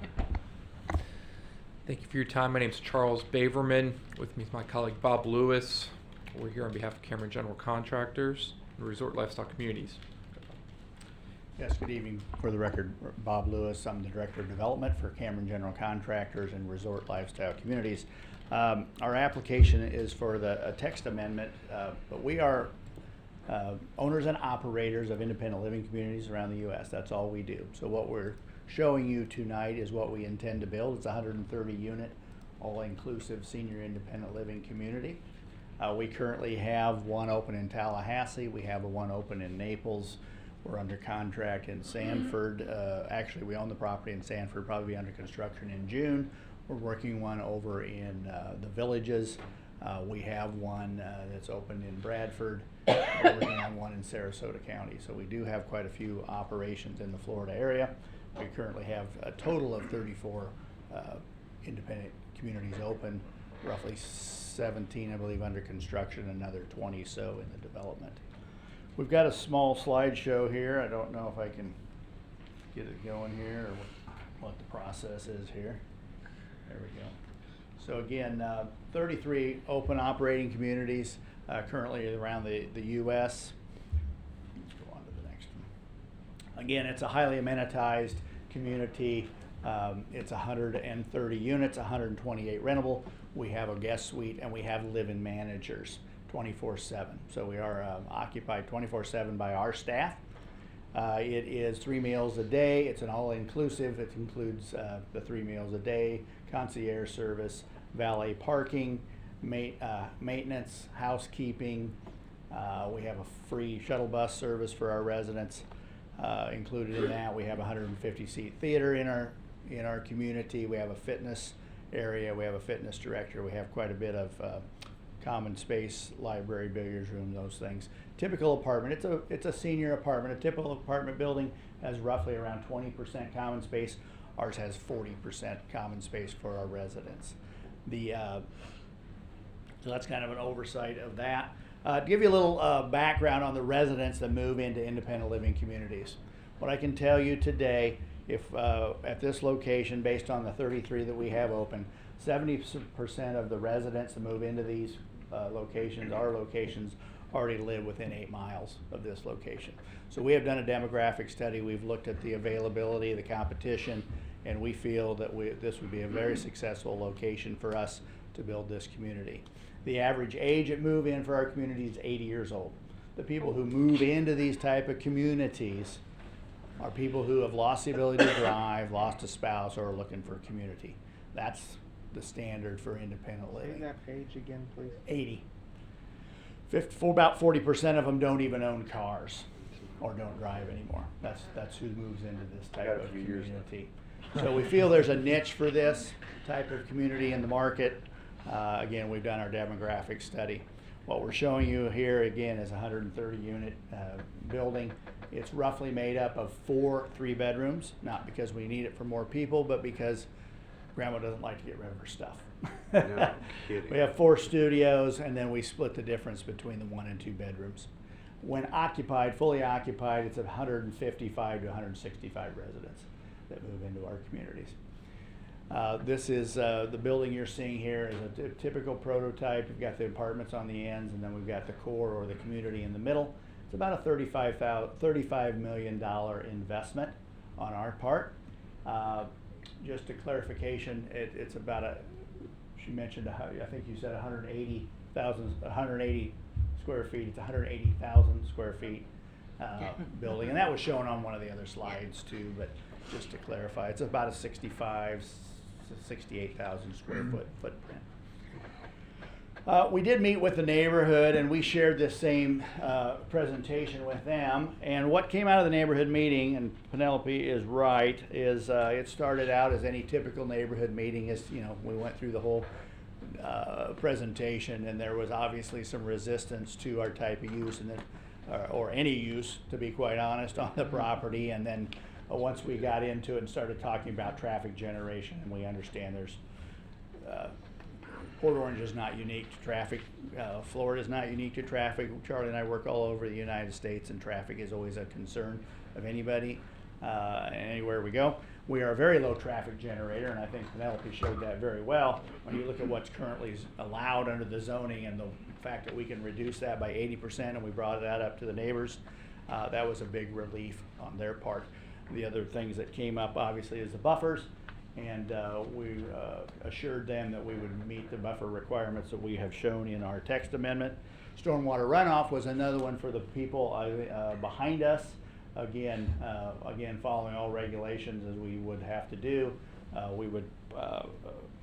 Thank you for your time. My name is Charles Baverman. With me is my colleague Bob Lewis. We're here on behalf of Cameron General Contractors and Resort Lifestyle Communities. Yes, good evening. For the record, Bob Lewis. I'm the Director of Development for Cameron General Contractors and Resort Lifestyle Communities. Our application is for a text amendment, but we are owners and operators of independent living communities around the U.S. That's all we do. So what we're showing you tonight is what we intend to build. It's a 130 unit, all-inclusive senior independent living community. We currently have one open in Tallahassee. We have one open in Naples. We're under contract in Sanford. Actually, we own the property in Sanford, probably be under construction in June. We're working one over in the Villages. We have one that's opened in Bradford. We're working on one in Sarasota County. So we do have quite a few operations in the Florida area. We currently have a total of 34 independent communities open, roughly 17, I believe, under construction, another 20 so in the development. We've got a small slideshow here. I don't know if I can get it going here or what the process is here. There we go. So again, 33 open operating communities currently around the U.S. Let's go on to the next one. Again, it's a highly amenitized community. It's 130 units, 128 rentable. We have a guest suite and we have live-in managers 24/7. So we are occupied 24/7 by our staff. It is 3 meals a day. It's an all-inclusive. It includes the 3 meals a day, concierge service, valet parking, maintenance, housekeeping. We have a free shuttle bus service for our residents. Included in that, we have a 150-seat theater in our community. We have a fitness area. We have a fitness director. We have quite a bit of common space, library, billiards room, those things. Typical apartment. It's a senior apartment. A typical apartment building has roughly around 20% common space. Ours has 40% common space for our residents. So that's kind of an oversight of that. To give you a little background on the residents that move into independent living communities. What I can tell you today, if at this location, based on the 33 that we have open, 70% of the residents that move into these locations, our locations, already live within 8 miles of this location. So we have done a demographic study. We've looked at the availability, the competition, and we feel that this would be a very successful location for us to build this community. The average age at move-in for our community is 80 years old. The people who move into these type of communities are people who have lost the ability to drive, lost a spouse, or are looking for community. That's the standard for independent living. Say that page again, please. 80. About 40% of them don't even own cars or don't drive anymore. That's who moves into this type of community. So we feel there's a niche for this type of community in the market. Again, we've done our demographic study. What we're showing you here again is a 130 unit building. It's roughly made up of 4 3-bedrooms, not because we need it for more people, but because Grandma doesn't like to get rid of her stuff. No kidding. We have 4 studios, and then we split the difference between the 1 and 2 bedrooms. When occupied, fully occupied, it's 155 to 165 residents that move into our communities. This is the building you're seeing here is a typical prototype. We've got the apartments on the ends, and then we've got the core or the community in the middle. It's about a $35 million investment on our part. Just a clarification, it's about she mentioned, I think you said 180 square feet. It's 180,000 square feet building, and that was shown on one of the other slides too, but just to clarify, it's about a 68,000 square foot footprint. We did meet with the neighborhood, and we shared this same presentation with them. And what came out of the neighborhood meeting, and Penelope is right, is it started out as any typical neighborhood meeting. Is we went through the whole presentation, and there was obviously some resistance to our type of use, and then or any use, to be quite honest, on the property. And then once we got into it and started talking about traffic generation, and we understand there's Port Orange is not unique to traffic. Florida is not unique to traffic. Charlie and I work all over the United States, and traffic is always a concern of anybody anywhere we go. We are a very low traffic generator, and I think Penelope showed that very well. When you look at what's currently allowed under the zoning and the fact that we can reduce that by 80%, and we brought that up to the neighbors, that was a big relief on their part. The other things that came up, obviously, is the buffers. And we assured them that we would meet the buffer requirements that we have shown in our text amendment. Stormwater runoff was another one for the people behind us. Again, following all regulations as we would have to do, we would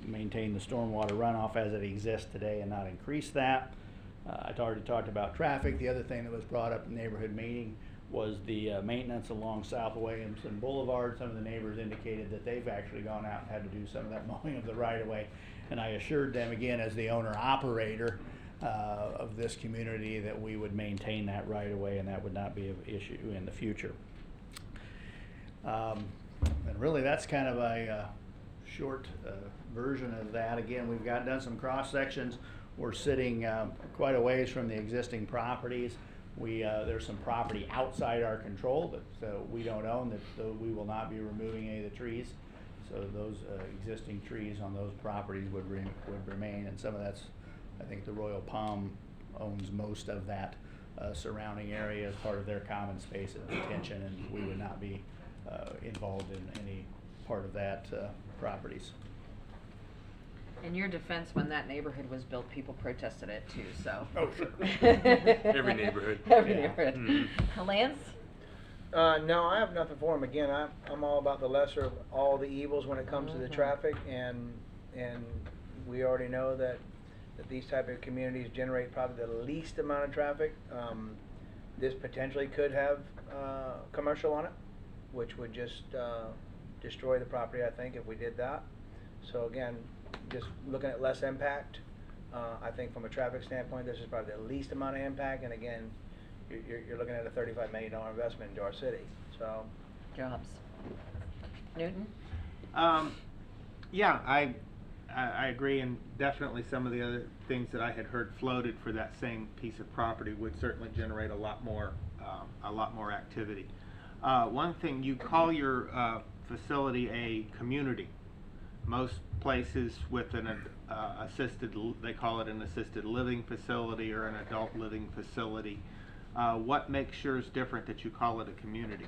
maintain the stormwater runoff as it exists today and not increase that. I already talked about traffic. The other thing that was brought up in the neighborhood meeting was the maintenance along South Williamson Boulevard. Some of the neighbors indicated that they've actually gone out and had to do some of that mowing of the right-of-way. And I assured them, again, as the owner-operator of this community, that we would maintain that right-of-way and that would not be an issue in the future. And really, that's kind of a short version of that. Again, we've done some cross-sections. We're sitting quite a ways from the existing properties. There's some property outside our control that we don't own, that we will not be removing any of the trees. So those existing trees on those properties would remain, and some of that's, I think the Royal Palm owns most of that surrounding area as part of their common space of detention, and we would not be involved in any part of that properties. In your defense, when that neighborhood was built, people protested it too, so. Oh, sure. Every neighborhood. Every Yeah. neighborhood. Mhm. Lance? No, I have nothing for him. Again, I'm all about the lesser of all the evils when it comes to the traffic, and we already know that these type of communities generate probably the least amount of traffic. This potentially could have commercial on it, which would just destroy the property, I think, if we did that. So again, just looking at less impact, I think from a traffic standpoint, this is probably the least amount of impact, and again, you're looking at a $35 million investment into our city, so. Jobs. Newton? Yeah, I agree, and definitely some of the other things that I had heard floated for that same piece of property would certainly generate a lot more activity. One thing, you call your facility a community. Most places with an they call it an assisted living facility or an adult living facility. What makes yours different that you call it a community?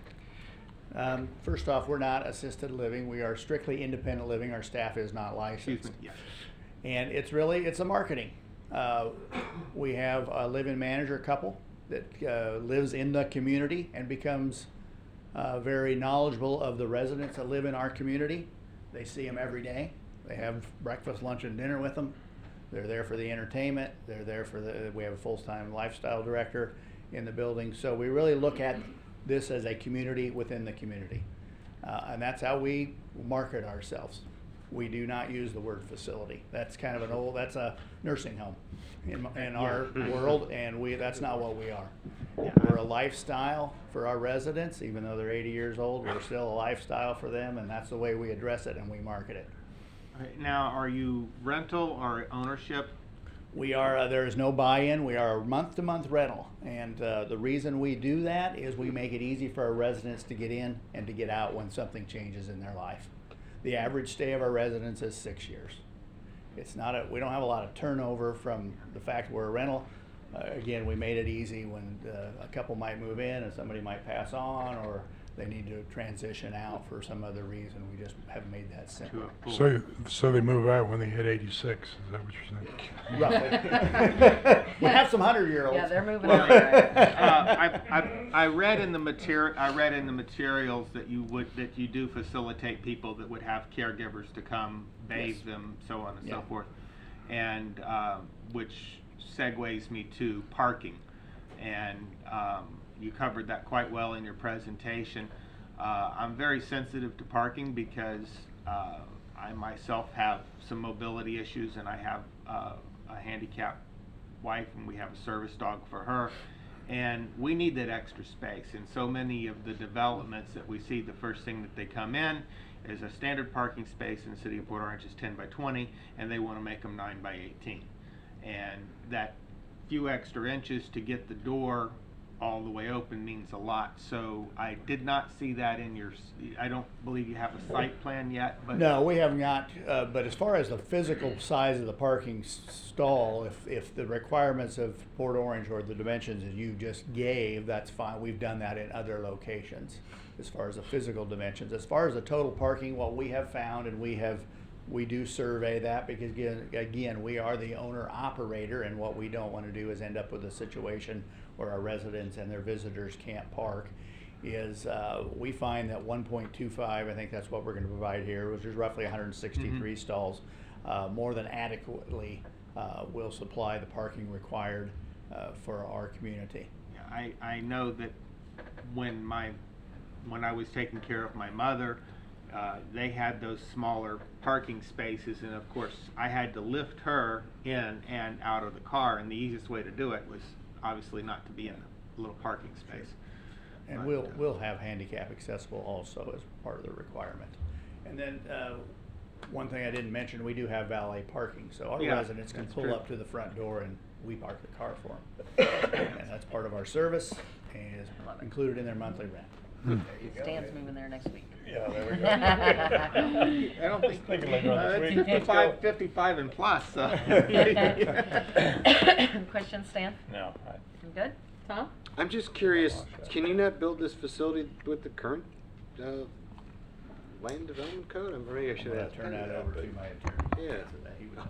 First off, we're not assisted living. We are strictly independent living. Our staff is not licensed. Excuse me. Yes. And it's a marketing. We have a live-in manager couple that lives in the community and becomes very knowledgeable of the residents that live in our community. They see them every day. They have breakfast, lunch, and dinner with them. They're there for the entertainment. They're there for we have a full-time lifestyle director in the building. So we really look at this as a community within the community. And that's how we market ourselves. We do not use the word facility. That's kind of that's a nursing home in our world, and that's not what we are. We're a lifestyle for our residents. Even though they're 80 years old, we're still a lifestyle for them, and that's the way we address it and we market it. All right, now, are you rental or ownership? We are, there is no buy-in. We are a month-to-month rental. And the reason we do that is we make it easy for our residents to get in and to get out when something changes in their life. The average stay of our residents is 6 years. It's not we don't have a lot of turnover from the fact we're a rental. Again, we made it easy when a couple might move in and somebody might pass on, or they need to transition out for some other reason. We just haven't made that simple. So they move out when they hit 86, is that what you're saying? Roughly. We have some 100-year-olds. Yeah, they're moving Well, on. I read in the materials that you do facilitate people that would have caregivers to come bathe Yes. them, so on and so Yeah. forth, and which segues me to parking, and you covered that quite well in your presentation. I'm very sensitive to parking because I myself have some mobility issues, and I have a handicapped wife, and we have a service dog for her, and we need that extra space. And so many of the developments that we see, the first thing that they come in is a standard parking space in the city of Port Orange is 10 by 20, and they want to make them 9 by 18. And that few extra inches to get the door all the way open means a lot. So I did not see that in your, I don't believe you have a site plan yet, but. No, we have not, but as far as the physical size of the parking stall, if the requirements of Port Orange or the dimensions that you just gave, that's fine. We've done that in other locations as far as the physical dimensions. As far as the total parking, what we have found, and we do survey that, because again, we are the owner operator, and what we don't want to do is end up with a situation where our residents and their visitors can't park, is we find that 1.25, I think that's what we're going to provide here, which is roughly 163 stalls, more than adequately will supply the parking required for our community. I know that when I was taking care of my mother, they had those smaller parking spaces, and of course, I had to lift her in and out of the car, and the easiest way to do it was obviously not to be in a little parking space. And But, we'll have handicap accessible also as part of the requirement. And then, one thing I didn't mention, we do have valet parking, so our Yeah, residents can that's pull true. up to the front door and we park the car for them. And that's part of our service and is included in their monthly rent. There you go. Stan's moving there next week. Yeah, there we go. I don't think, Thinking later on this it's week. 55 and plus, so. Question, Stan? No, You good? Tom? I'm just curious, can you not build this facility with the current land development code? Maybe I should I'm gonna ask. turn that over to my attorney. Yeah. He would know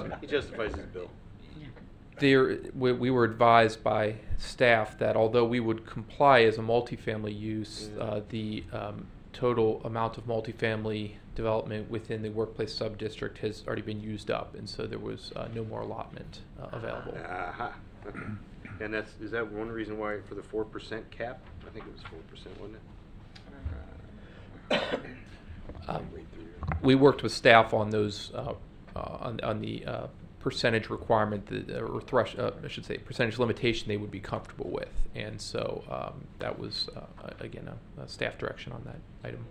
that. He justifies his bill. We were advised by staff that although we would comply as a multifamily use, the total amount of multifamily development within the workplace sub-district has already been used up, and so there was no more allotment available. Aha. Okay. And is that one reason why for the 4% cap? I think it was 4%, wasn't it? We worked with staff on those on the percentage requirement or I should say percentage limitation they would be comfortable with, and so that was again a staff direction on that item.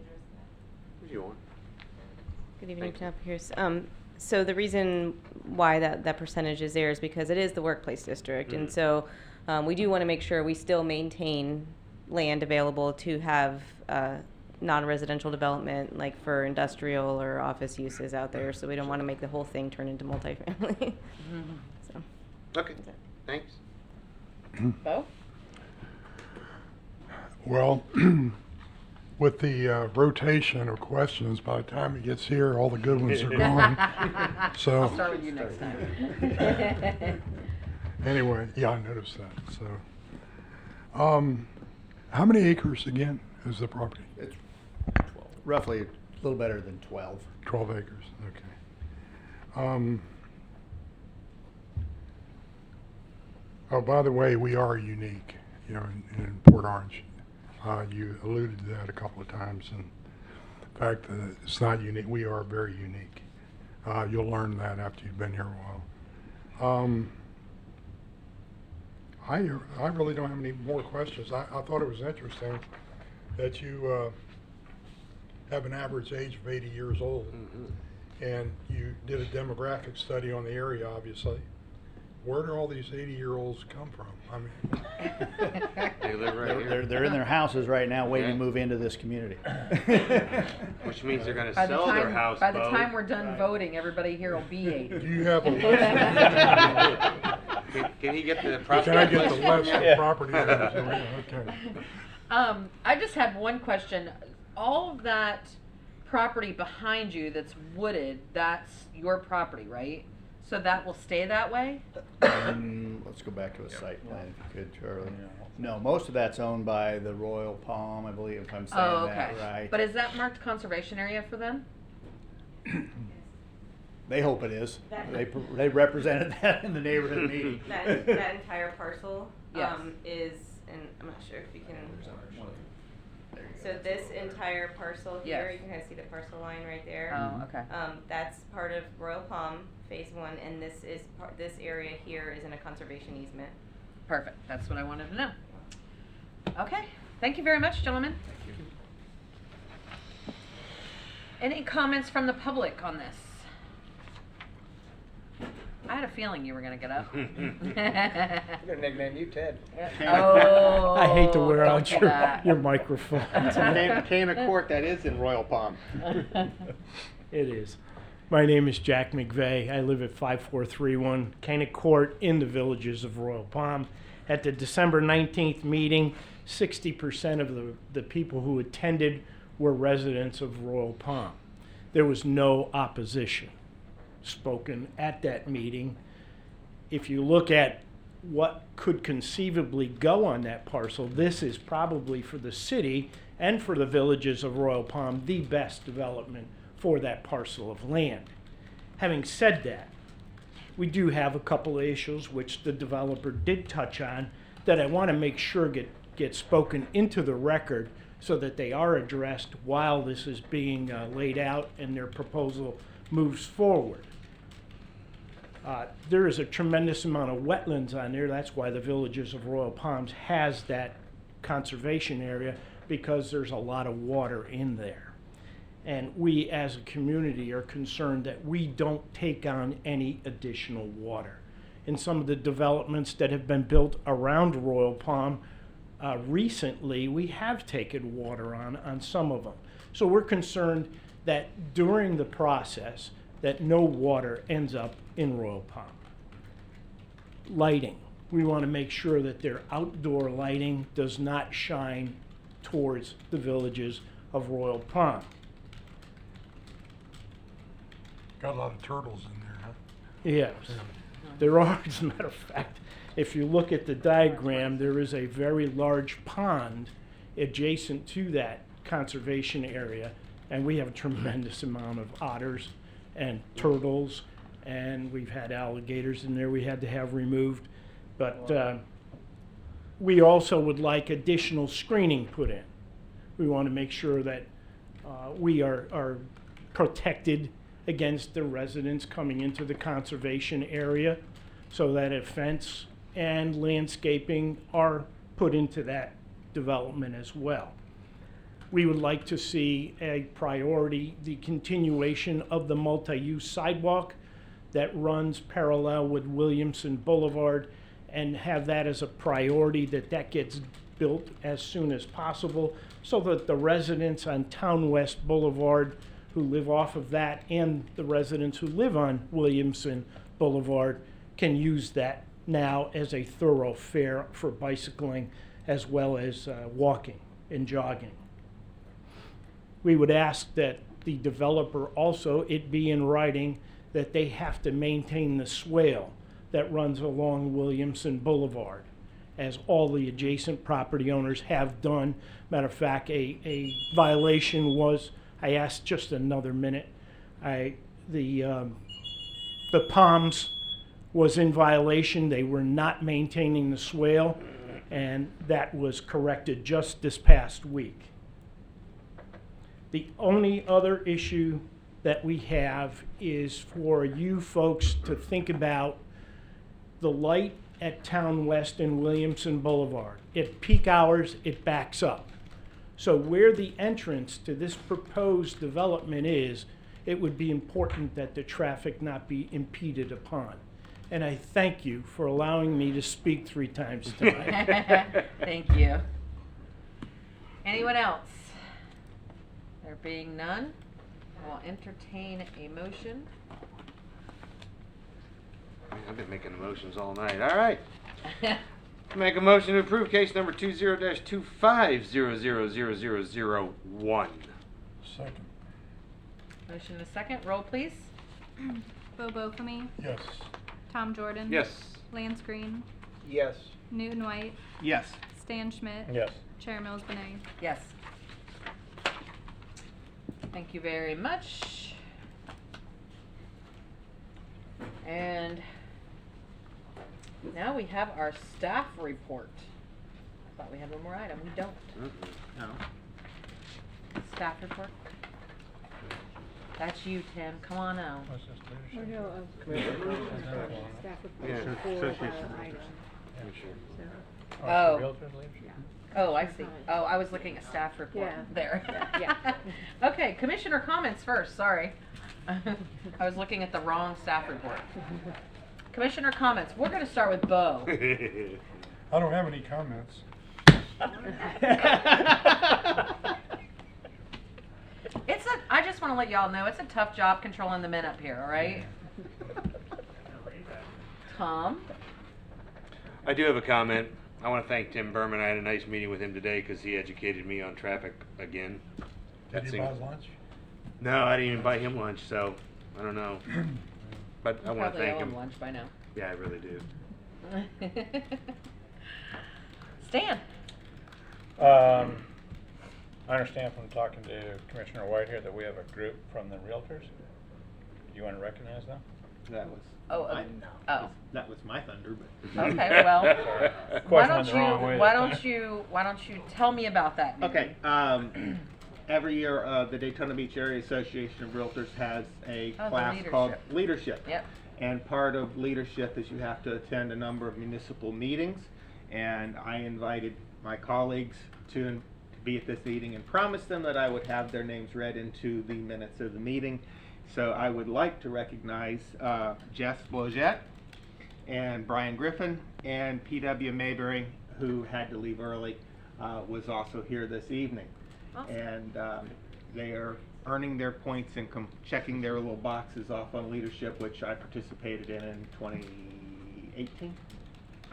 What do you want? Good evening, Penelope Pierce. So the reason why that percentage is there is because it is the workplace district, and so we do want to make sure we still maintain land available to have non-residential development, like for industrial or office uses out there. So we don't want to make the whole thing turn into multifamily. So. Okay, thanks. Bo? Well, with the rotation of questions, by the time it gets here, all the good ones are gone. So. I'll start with you next time. Anyway, yeah, I noticed that. So, how many acres again is the property? It's roughly a little better than 12. 12 acres. Okay. Oh, by the way, we are unique, in Port Orange. You alluded to that a couple of times, and the fact that it's not unique, we are very unique. You'll learn that after you've been here a while. I really don't have any more questions. I thought it was interesting that you have an average age of 80 years old, and you did a demographic study on the area, obviously. Where do all these 80-year-olds come from? I mean, They live right here. They're in their houses right now waiting to move into this community. Which means they're going to By the sell their time, house. by the Bo. time we're done voting, everybody here will be 80. do you have a Can he get the Can property? I get the list? list of property owners? Okay. I just have one question. All of that property behind you that's wooded, that's your property, right? So that will stay that way? Let's go back to a site plan if you could, Charlie. No, most of that's owned by the Royal Palm, I believe, if I'm saying Oh, that okay. right. But is that marked conservation area for them? They hope it is. They represented that in the neighborhood meeting. That entire parcel Yes. is, and I'm not sure if you can. So this entire parcel here, Yes. you can kind of see the parcel line right there. Oh, okay. That's part of Royal Palm Phase 1, and this area here is in a conservation easement. Perfect. That's what I wanted to know. Okay. Thank you very much, gentlemen. Any comments from the public on this? I had a feeling you were going to get up. I'm gonna nickname you Ted. Oh, I hate to wear don't out do that. your microphone. Cana Court, that is in Royal Palm. It is. My name is Jack McVeigh. I live at 5431 Cana Court in the Villages of Royal Palm. At the December 19th meeting, 60% of the people who attended were residents of Royal Palm. There was no opposition spoken at that meeting. If you look at what could conceivably go on that parcel, this is probably for the city and for the Villages of Royal Palm the best development for that parcel of land. Having said that, we do have a couple of issues which the developer did touch on that I want to make sure get get spoken into the record so that they are addressed while this is being laid out and their proposal moves forward. There is a tremendous amount of wetlands on there. That's why the Villages of Royal Palms has that conservation area, because there's a lot of water in there. And we as a community are concerned that we don't take on any additional water. In some of the developments that have been built around Royal Palm recently, we have taken water on some of them. So we're concerned that during the process that no water ends up in Royal Palm. Lighting. We want to make sure that their outdoor lighting does not shine towards the Villages of Royal Palm. Got a lot of turtles in there, huh? Yes, there are. As a matter of fact, if you look at the diagram, there is a very large pond adjacent to that conservation area, and we have a tremendous amount of otters and turtles, and we've had alligators in there we had to have removed. But we also would like additional screening put in. We want to make sure that we are protected against the residents coming into the conservation area, so that a fence and landscaping are put into that development as well. We would like to see a priority, the continuation of the multi-use sidewalk that runs parallel with Williamson Boulevard, and have that as a priority, that gets built as soon as possible, so that the residents on Town West Boulevard who live off of that and the residents who live on Williamson Boulevard can use that now as a thoroughfare for bicycling as well as walking and jogging. We would ask that the developer also, it be in writing, that they have to maintain the swale that runs along Williamson Boulevard, as all the adjacent property owners have done. Matter of fact, a violation was, I asked just another minute, the Palms was in violation. They were not maintaining the swale, and that was corrected just this past week. The only other issue that we have is for you folks to think about the light at Town West and Williamson Boulevard. At peak hours, it backs up. So where the entrance to this proposed development is, it would be important that the traffic not be impeded upon. And I thank you for allowing me to speak 3 times tonight. Thank you. Anyone else? There being none, I'll entertain a motion. I've been making motions all night. All right. Make a motion to approve case number 20-25000001. Second. Motion and a second. Roll, please. Bo Bokamy, Yes. Tom Jordan. Yes. Lance Green, Yes. Newton White, Yes. Stan Schmidt. Yes. Chair Mills Benet. Yes. Thank you very much. And now we have our staff report. I thought we had one more item. We don't. No. Staff report. That's you, Tim. Come on out. Oh. Oh, I see. Oh, I was looking at staff report there. Yeah. Okay, commissioner comments first, sorry. I was looking at the wrong staff report. Commissioner comments. We're gonna start with Bo. I don't have any comments. I just wanna let y'all know, it's a tough job controlling the men up here, all right? Tom? I do have a comment. I want to thank Tim Berman. I had a nice meeting with him today because he educated me on traffic again. Did you buy lunch? No, I didn't even buy him lunch, so I don't know. But I want to thank him. Lunch by now. Yeah, I really do. Stan? I understand from talking to Commissioner White here that we have a group from the Realtors. Do you want to recognize them? That was. Oh, my- oh. That was my thunder, but. Okay, well, why Question don't went the wrong way you, this why time. don't you tell me about that? Newton? Okay, every year, the Daytona Beach Area Association of Realtors has a Oh, the class called leadership. Leadership. Yep. And part of leadership is you have to attend a number of municipal meetings. And I invited my colleagues to be at this meeting and promised them that I would have their names read into the minutes of the meeting. So I would like to recognize Jess Blodgett and Brian Griffin and P.W. Mayberry, who had to leave early, was also here this evening. Awesome. And they are earning their points and checking their little boxes off on leadership, which I participated in 2018.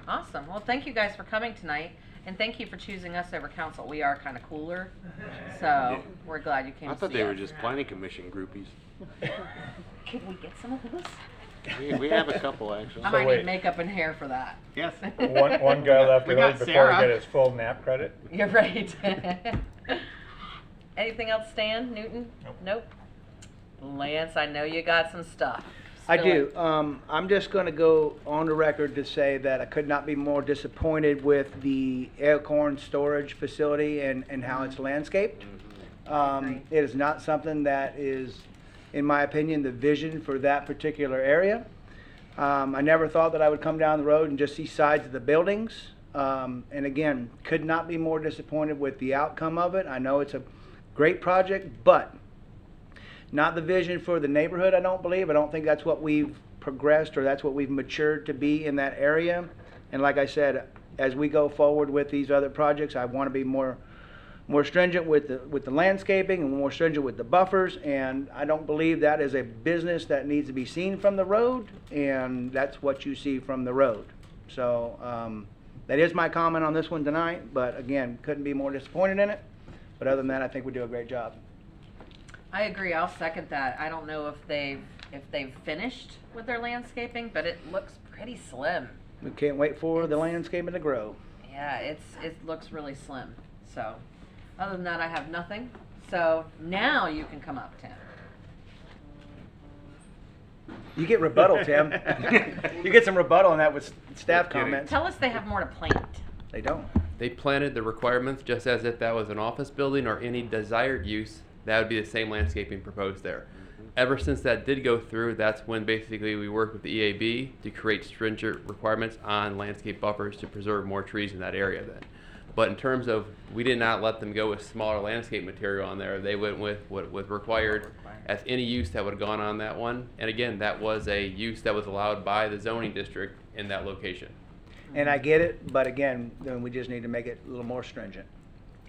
Awesome. Well, thank you guys for coming tonight, and thank you for choosing us over council. We are kind of cooler, so we're glad you came I to thought see they were us. just planning commission groupies. Could we get some of those? We have a couple, actually. I So might wait. need makeup and hair for that. Yes. One guy left We early got before Sarah. he get his full nap credit. You're right. Anything else, Stan? Newton? Nope. Lance, I know you got some stuff. I Spill do. it. I'm just going to go on the record to say that I could not be more disappointed with the Acorn storage facility and how it's landscaped. It is not something that is, in my opinion, the vision for that particular area. I never thought that I would come down the road and just see sides of the buildings. And again, could not be more disappointed with the outcome of it. I know it's a great project, but not the vision for the neighborhood, I don't believe. I don't think that's what we've progressed or that's what we've matured to be in that area. And like I said, as we go forward with these other projects, I want to be more stringent with the landscaping and more stringent with the buffers. And I don't believe that is a business that needs to be seen from the road, and that's what you see from the road. So that is my comment on this one tonight, but again, couldn't be more disappointed in it. But other than that, I think we do a great job. I agree. I'll second that. I don't know if they've finished with their landscaping, but it looks pretty slim. We can't wait for the landscaping to grow. Yeah, it looks really slim. So, other than that, I have nothing. So now you can come up, Tim. You get rebuttal, Tim. You get some rebuttal on that with staff comments. Tell us they have more to plant. They don't. They planted the requirements just as if that was an office building or any desired use. That would be the same landscaping proposed there. Ever since that did go through, that's when basically we worked with the EAB to create stringent requirements on landscape buffers to preserve more trees in that area then. But in terms of, we did not let them go with smaller landscape material on there. They went with what was required as any use that would have gone on that one. And again, that was a use that was allowed by the zoning district in that location. And I get it, but again, then we just need to make it a little more stringent.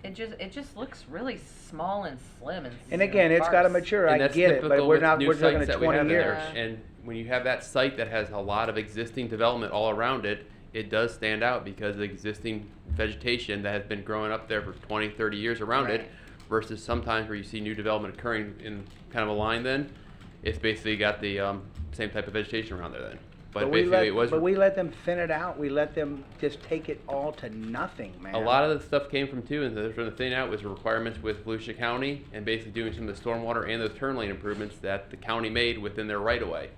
It just looks really small and slim and again, it's got to sparse. mature. And I that's get it, but typical we're with not. new We're looking sites at that we 20 have in there. years. And when you have that site that has a lot of existing development all around it, it does stand out because of the existing vegetation that has been growing up there for 20, 30 years around it, versus sometimes where you see new development occurring in kind of a line then, it's basically got the same type of vegetation around there then. But basically it was... But we let them thin it out. We let them just take it all to nothing, man. A lot of the stuff came from too, and from the thing out was requirements with Volusia County and basically doing some of the stormwater and those turn lane improvements that the county made within their right of way.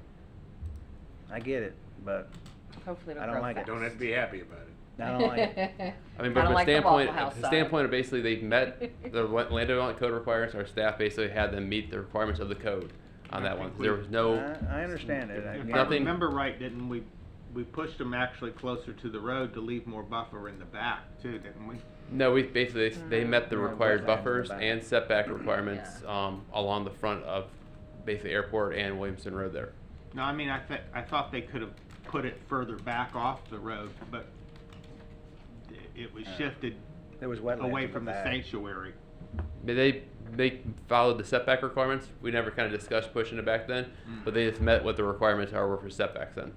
I get it, but Hopefully I don't like it. Don't have to be happy about it. I don't like it. I mean, I but don't from like the standpoint, Waffle House the side. standpoint of basically they've met the land development code requirements. Our staff basically had them meet the requirements of the code on that one. There was no. I understand it. If I Nothing- remember right, didn't we pushed them actually closer to the road to leave more buffer in the back too, didn't we? No, we basically they met the No, required both sides of the buffers back. and setback requirements along the front of basically airport and Williamson Road there. No, I mean, I thought they could have put it further back off the road, but it was shifted There was wetlands away in from the back. sanctuary. But they followed the setback requirements. We never kind of discussed pushing it back then, but they just met what the requirements are for setbacks then.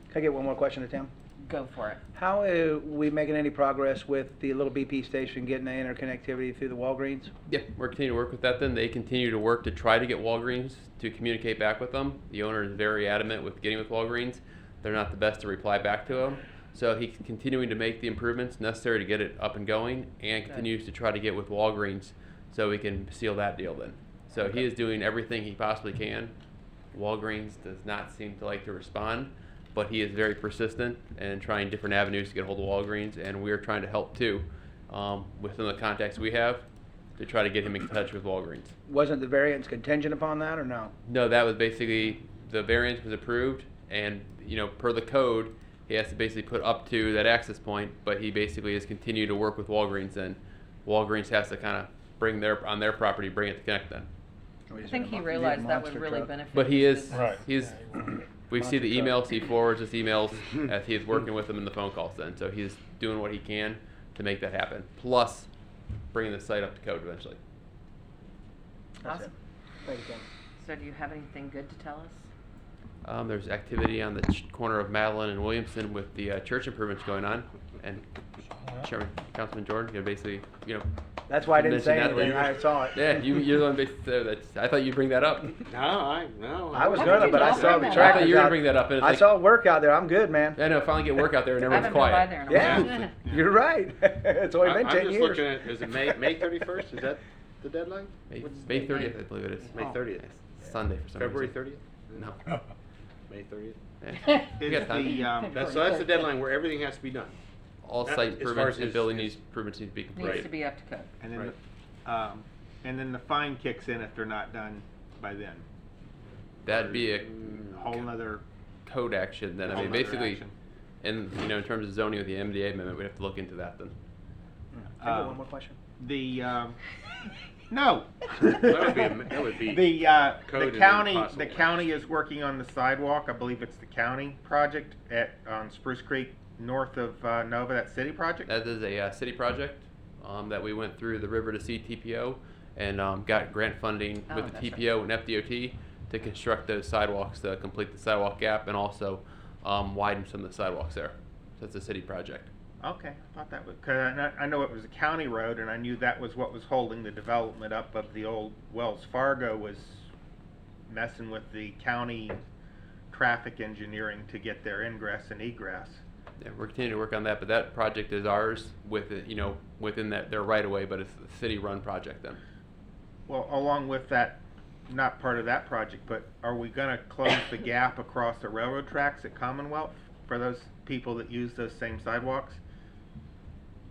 Can I get one more question to Tim? Go for it. How are we making any progress with the little BP station getting the interconnectivity through the Walgreens? Yeah, we're continuing to work with that then. They continue to work to try to get Walgreens to communicate back with them. The owner is very adamant with getting with Walgreens. They're not the best to reply back to him. So he's continuing to make the improvements necessary to get it up and going and continues to try to get with Walgreens so we can seal that deal then. So he is doing everything he possibly can Walgreens does not seem to like to respond, but he is very persistent and trying different avenues to get a hold of Walgreens, and we are trying to help too, with some of the contacts we have to try to get him in touch with Walgreens. Wasn't the variance contingent upon that, or no? No, that was basically, the variance was approved, and, you know, per the code, he has to basically put up to that access point, but he basically has continued to work with Walgreens, and Walgreens has to kind of bring on their property, bring it to Connect then. I think he realized that would really benefit. But he his is, business. he's, we see the emails, he forwards us emails as he is working with them in the phone calls then, so he's doing what he can to make that happen, plus bringing the site up to code eventually. Awesome. Thank you, Tim. So do you have anything good to tell us? There's activity on the corner of Madeline and Williamson with the church improvements going on, and Chairman, Councilman Jordan, you know, basically, you know. That's why I didn't mentioned say that anything. earlier. I saw it. Yeah, you're the one that I thought you'd bring that up. No, I was gonna, but I saw the I track. thought you were gonna bring that up. And it's I like, saw work out there. I'm good, man. I know, finally get work out there and I everyone's haven't been by quiet. there in a while. Yeah, you're right. It's only been 10 I'm just years. looking at, is it May 31st? Is that the deadline? May 30th, I believe it is. May 30th. It's Sunday for some February reason. 30th? No. May 30th? Yeah. We Is got time. That's the deadline where everything has to be done. All That- site as far improvements as and building improvements need to be Needs completed. to be up to code. And then, Right. and then the fine kicks in if they're not done by then. That'd be a Whole nother. code action then. I Whole mean, nother basically, action. and you know, in terms of zoning with the MDA amendment, we'd have to look into that then. Can I get one more question? The no. That would be The code county. and The county is working on the sidewalk. I believe it's the county project on Spruce Creek, north of Nova. That city project. That is a city project that we went through the River to Sea TPO and got grant funding Oh, with the that's right. TPO and FDOT to construct those sidewalks to complete the sidewalk gap and also widen some of the sidewalks there. So it's a city project. Okay, I thought that was, cause I know it was a county road, and I knew that was what was holding the development up of the old Wells Fargo was messing with the county traffic engineering to get their ingress and egress. Yeah, we're continuing to work on that, but that project is ours with it, you know, within that their right of way, but it's a city-run project then. Well, along with that, not part of that project, but are we gonna close the gap across the railroad tracks at Commonwealth for those people that use those same sidewalks?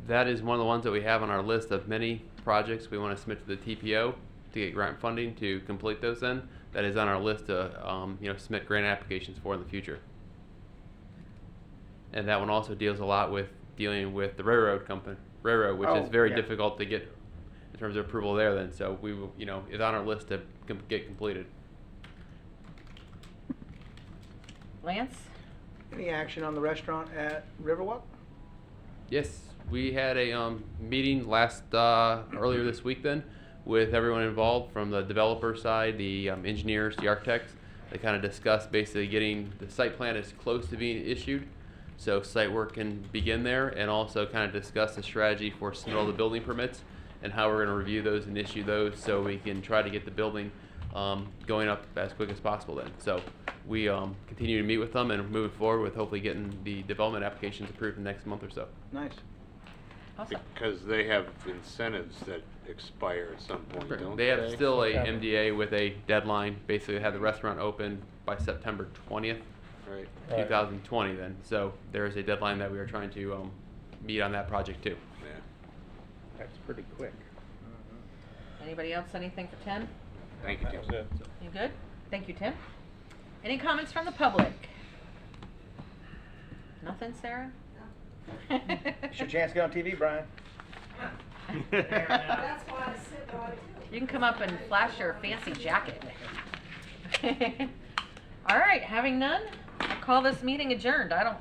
That is one of the ones that we have on our list of many projects we want to submit to the TPO to get grant funding to complete those then. That is on our list to, you know, submit grant applications for in the future. And that one also deals a lot with dealing with the railroad, which is very difficult to get in terms of approval there then. So we will, you know, is on our list to get completed. Lance? Any action on the restaurant at Riverwalk? Yes, we had a meeting last earlier this week then with everyone involved from the developer side, the engineers, the architects. They kind of discussed basically getting the site plan as close to being issued so site work can begin there, and also kind of discuss the strategy for submittal of the building permits and how we're going to review those and issue those so we can try to get the building going up as quick as possible then. So we continue to meet with them and move forward with hopefully getting the development applications approved in the next month or so. Nice. Awesome. Because they have incentives that expire at some point, don't they? They have still a MDA with a deadline, basically have the restaurant open by September 20th, Right. 2020 then. So there is a deadline that we are trying to meet on that project too. Yeah. That's pretty quick. Anybody else, anything for Tim? Thank you, Tim. That was it. You good? Thank you, Tim. Any comments from the public? Nothing, Sarah? It's your chance to get on TV, Brian. You can come up and flash your fancy jacket. All right, having none, I'll call this meeting adjourned. I don't